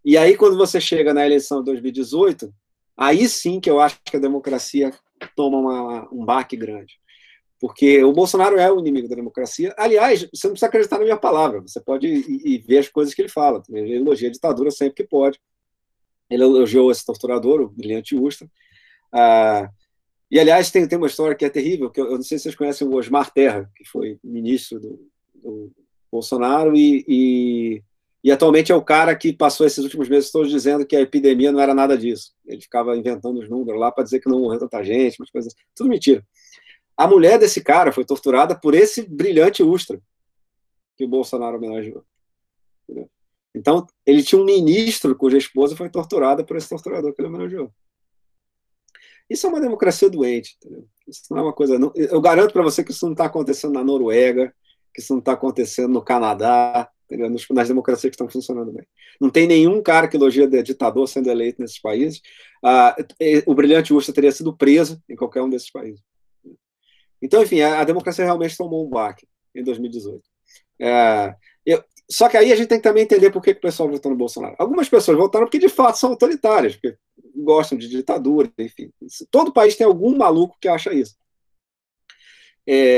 E aí, quando você chega na eleição de 2018, aí sim que eu acho que a democracia toma um baque grande. Porque o Bolsonaro é o inimigo da democracia. Aliás, você não precisa acreditar na minha palavra, você pode ir ver as coisas que ele fala. Ele elogia a ditadura sempre que pode. Ele elogiou esse torturador, o Brilhante Ustra. E, aliás, tem uma história que é terrível, que eu não sei se vocês conhecem o Osmar Terra, que foi ministro do Bolsonaro e atualmente é o cara que passou esses últimos meses todos dizendo que a epidemia não era nada disso. Ele ficava inventando os números lá para dizer que não morreu tanta gente, umas coisas, tudo mentira. A mulher desse cara foi torturada por esse Brilhante Ustra que o Bolsonaro homenageou. Entendeu? Então, ele tinha um ministro cuja esposa foi torturada por esse torturador que ele homenageou. Isso é uma democracia doente. Entendeu? Isso não é uma coisa... Não, eu garanto para você que isso não está acontecendo na Noruega, que isso não está acontecendo no Canadá, entendeu? Nas democracias que estão funcionando bem. Não tem nenhum cara que elogia ditador sendo eleito nesses países. O Brilhante Ustra teria sido preso em qualquer um desses países. Então, enfim, a democracia realmente tomou um baque em 2018. Só que aí a gente tem que também entender por que o pessoal votou no Bolsonaro. Algumas pessoas votaram porque, de fato, são autoritárias, porque gostam de ditadura, enfim. Todo país tem algum maluco que acha isso.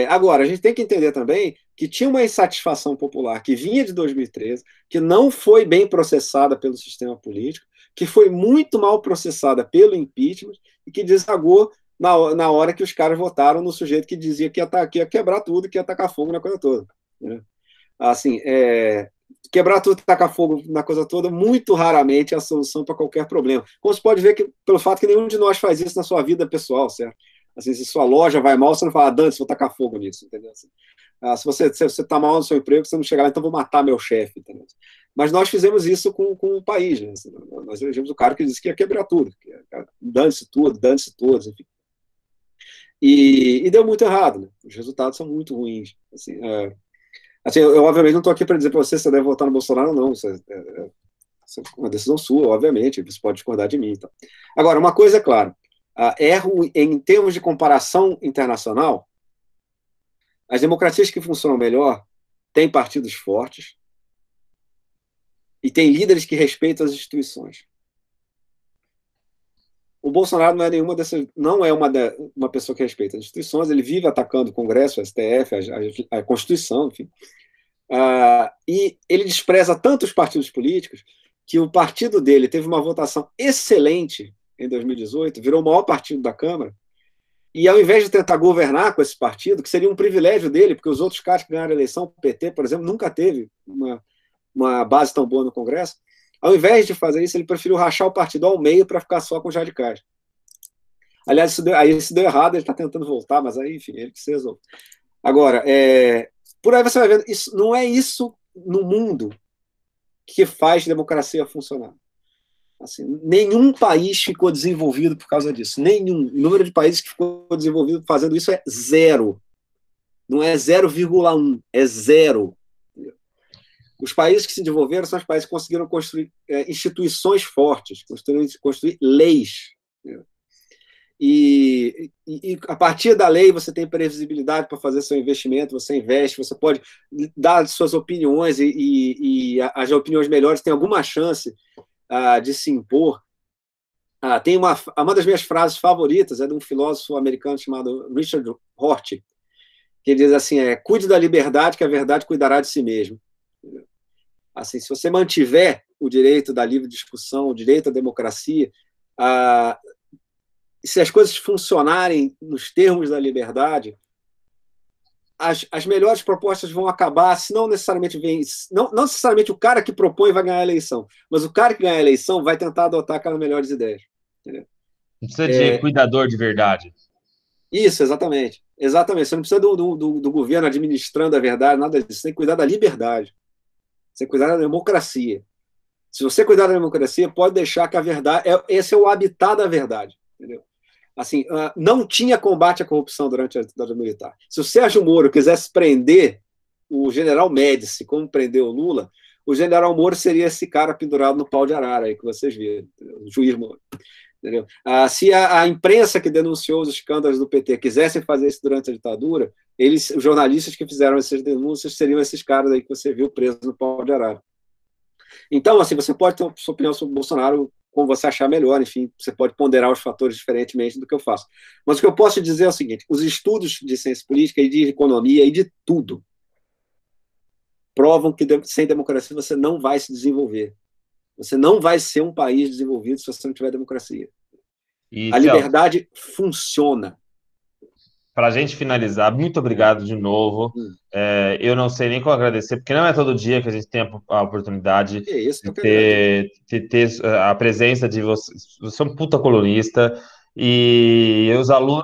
Agora, a gente tem que entender também que tinha uma insatisfação popular que vinha de 2013, que não foi bem processada pelo sistema político, que foi muito mal processada pelo impeachment e que desagou na hora que os caras votaram no sujeito que dizia que ia quebrar tudo, que ia tacar fogo na coisa toda. Né? Assim, quebrar tudo, tacar fogo na coisa toda, muito raramente é a solução para qualquer problema. Como você pode ver pelo fato que nenhum de nós faz isso na sua vida pessoal, certo? Assim, se sua loja vai mal, você não fala, Dante, vou tacar fogo nisso, entendeu? Assim, se você está mal no seu emprego, você não chega lá, então vou matar meu chefe, entendeu? Mas nós fizemos isso com o país, né? Assim, nós elegemos o cara que disse que ia quebrar tudo, dane-se tudo, dane-se todos, enfim. E deu muito errado, né? Os resultados são muito ruins. Assim, eu obviamente não estou aqui para dizer para você se você deve votar no Bolsonaro ou não. É uma decisão sua, obviamente, você pode discordar de mim. Então. Agora, uma coisa é clara, em termos de comparação internacional, as democracias que funcionam melhor têm partidos fortes e têm líderes que respeitam as instituições. O Bolsonaro não é nenhuma dessas, não é uma pessoa que respeita as instituições, ele vive atacando o Congresso, o STF, a Constituição, enfim. E ele despreza tanto os partidos políticos que o partido dele teve uma votação excelente em 2018, virou o maior partido da Câmara, e ao invés de tentar governar com esse partido, que seria um privilégio dele, porque os outros caras que ganharam a eleição, o PT, por exemplo, nunca teve uma base tão boa no Congresso, ao invés de fazer isso, ele preferiu rachar o partido ao meio para ficar só com os radicais. Aliás, isso deu errado, ele está tentando voltar, mas aí, enfim, ele que se resolve. Agora, por aí você vai vendo, não é isso no mundo que faz democracia funcionar. Assim, nenhum país ficou desenvolvido por causa disso. Nenhum. O número de países que ficou desenvolvido fazendo isso é 0. Não é 0,1, é 0. Os países que se desenvolveram são os países que conseguiram construir instituições fortes, construir leis. E a partir da lei você tem previsibilidade para fazer seu investimento, você investe, você pode dar suas opiniões e as opiniões melhores têm alguma chance de se impor. Tem uma das minhas frases favoritas, é de um filósofo americano chamado Richard Rorty, que diz assim, cuide da liberdade que a verdade cuidará de si mesmo. Assim, se você mantiver o direito da livre discussão, o direito à democracia, se as coisas funcionarem nos termos da liberdade, as melhores propostas vão acabar, se não necessariamente não necessariamente o cara que propõe vai ganhar a eleição, mas o cara que ganha a eleição vai tentar adotar aquelas melhores ideias. Entendeu? Não precisa de cuidador de verdade. Isso, exatamente. Exatamente. Você não precisa do governo administrando a verdade, nada disso. Você tem que cuidar da liberdade. Você tem que cuidar da democracia. Se você cuidar da democracia, pode deixar que a verdade... Esse é o habitat da verdade. Entendeu? Assim, não tinha combate à corrupção durante a ditadura militar. Se o Sérgio Moro quisesse prender o general Médici, como prendeu o Lula, o general Moro seria esse cara pendurado no pau de arara aí que vocês viram, o juiz Moro. Entendeu? Se a imprensa que denunciou os escândalos do PT quisessem fazer isso durante a ditadura, os jornalistas que fizeram essas denúncias seriam esses caras aí que você viu presos no pau de arara. Então, assim, você pode ter sua opinião sobre o Bolsonaro como você achar melhor, enfim, você pode ponderar os fatores diferentemente do que eu faço. Mas o que eu posso dizer é o seguinte, os estudos de ciência política e de economia e de tudo provam que sem democracia você não vai se desenvolver. Você não vai ser um país desenvolvido se você não tiver democracia. A liberdade funciona. Para a gente finalizar, muito obrigado de novo. Eu não sei nem como agradecer, porque não é todo dia que a gente tem a oportunidade de ter a presença de vocês. Você é um puta colunista, e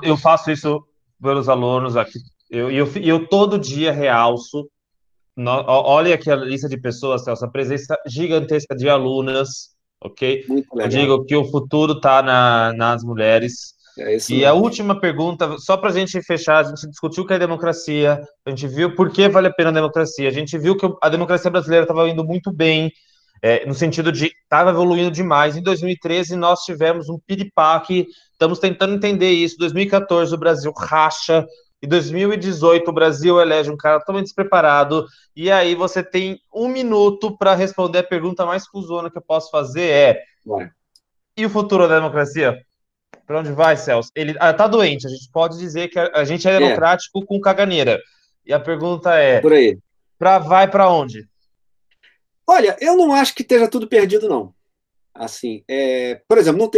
eu faço isso pelos alunos aqui. Eu todo dia realço. Olha aqui a lista de pessoas, Celso, a presença gigantesca de alunas, ok? Eu digo que o futuro está nas mulheres. E a última pergunta, só para a gente fechar, a gente discutiu o que é democracia, a gente viu por que vale a pena a democracia, a gente viu que a democracia brasileira estava indo muito bem, no sentido de estava evoluindo demais. Em 2013 nós tivemos um piripaque, estamos tentando entender isso. Em 2014 o Brasil racha, em 2018 o Brasil elege um cara totalmente despreparado, e aí você tem 1 minuto para responder a pergunta mais cuzona que eu posso fazer e o futuro da democracia? Para onde vai, Celso? Ele tá doente, a gente pode dizer que a gente é democrático com caganeira. E a pergunta é, por aí. Vai para onde? Olha, eu não acho que esteja tudo perdido, não. Assim, por exemplo,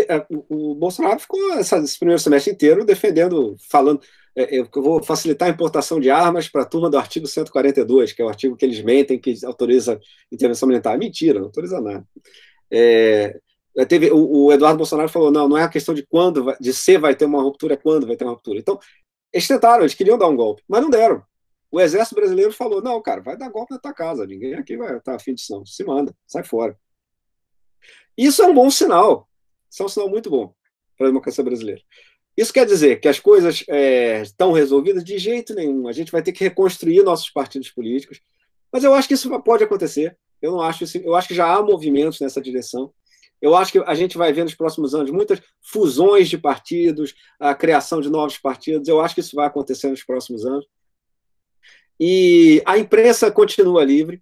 o Bolsonaro ficou esse primeiro semestre inteiro defendendo, falando, eu vou facilitar a importação de armas para a turma do artigo 142, que é o artigo que eles mentem que autoriza intervenção militar. Mentira, não autoriza nada. O Eduardo Bolsonaro falou, não é a questão de quando, de se vai ter uma ruptura, é quando vai ter uma ruptura. Então, eles tentaram, eles queriam dar um golpe, mas não deram. O exército brasileiro falou, não, cara, vai dar golpe na tua casa, ninguém aqui vai estar afim disso não, se manda, sai fora. Isso é um bom sinal, isso é um sinal muito bom para a democracia brasileira. Isso quer dizer que as coisas estão resolvidas? De jeito nenhum, a gente vai ter que reconstruir nossos partidos políticos, mas eu acho que isso pode acontecer, eu não acho isso, eu acho que já há movimentos nessa direção. Eu acho que a gente vai ver nos próximos anos muitas fusões de partidos, a criação de novos partidos. Eu acho que isso vai acontecer nos próximos anos. E a imprensa continua livre.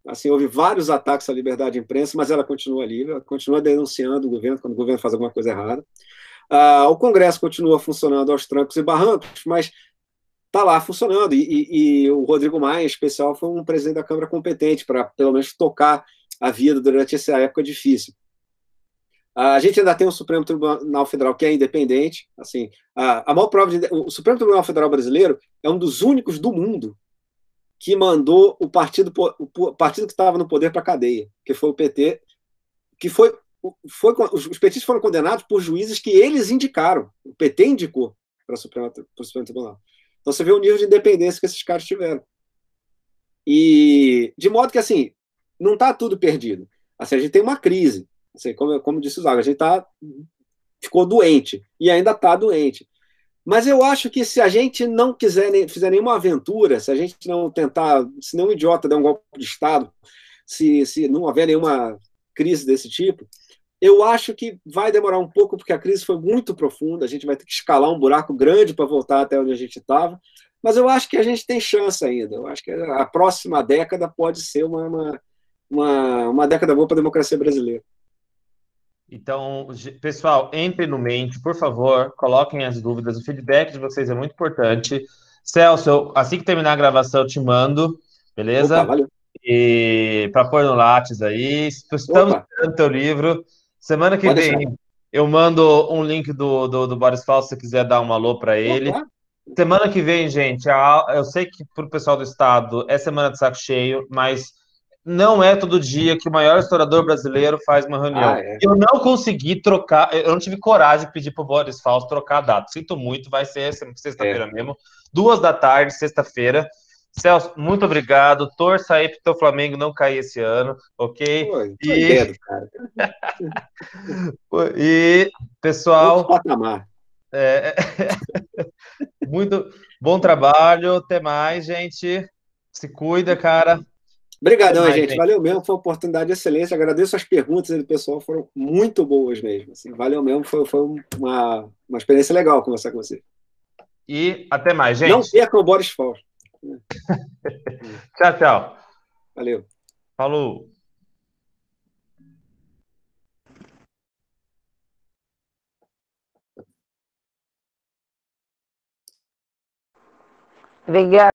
Assim, houve vários ataques à liberdade de imprensa, mas ela continua livre, ela continua denunciando o governo quando o governo faz alguma coisa errada. O Congresso continua funcionando aos trancos e barrancos, mas está lá funcionando. E o Rodrigo Maia, em especial, foi um presidente da Câmara competente para, pelo menos, tocar a vida durante essa época difícil. A gente ainda tem o Supremo Tribunal Federal, que é independente. Assim, a maior prova o Supremo Tribunal Federal brasileiro é um dos únicos do mundo que mandou o partido que estava no poder para a cadeia, que foi o PT, que os petistas foram condenados por juízes que eles indicaram. O PT indicou para o Supremo Tribunal. Então você vê o nível de independência que esses caras tiveram. E de modo que assim, não está tudo perdido. Assim, a gente tem uma crise. Assim, como disse o Zago, a gente ficou doente e ainda está doente. Mas eu acho que se a gente não fizer nenhuma aventura, se a gente não tentar, se nenhum idiota der um golpe de Estado, se não houver nenhuma crise desse tipo, eu acho que vai demorar um pouco, porque a crise foi muito profunda, a gente vai ter que escalar um buraco grande para voltar até onde a gente estava, mas eu acho que a gente tem chance ainda. Eu acho que a próxima década pode ser uma década boa para a democracia brasileira. Então, pessoal, entre no Mente, por favor, coloquem as dúvidas, o feedback de vocês é muito importante. Celso, assim que terminar a gravação, eu te mando, beleza? Opa, valeu. E para pôr no Lattes aí, estamos esperando o teu livro. Semana que vem eu mando um link do Boris Falso, se você quiser dar um alô para ele. Semana que vem, gente, eu sei que para o pessoal do Estado é semana de saco cheio, mas não é todo dia que o maior historiador brasileiro faz uma reunião. Eu não consegui trocar, eu não tive coragem de pedir para o Boris Falso trocar a data. Sinto muito, vai ser sexta-feira mesmo, 14h, sexta-feira. Celso, muito obrigado. Torça aí para o teu Flamengo não cair esse ano, ok? Cara. E, pessoal, patamar. Muito bom trabalho. Até mais, gente. Se cuida, cara. Obrigadão, gente. Valeu mesmo, foi uma oportunidade excelente. Agradeço as perguntas do pessoal, foram muito boas mesmo. Assim, valeu mesmo, foi uma experiência legal conversar com você. E até mais, gente. Não percam o Boris Falso. Tchau, tchau. Valeu. Falou. Obrigada.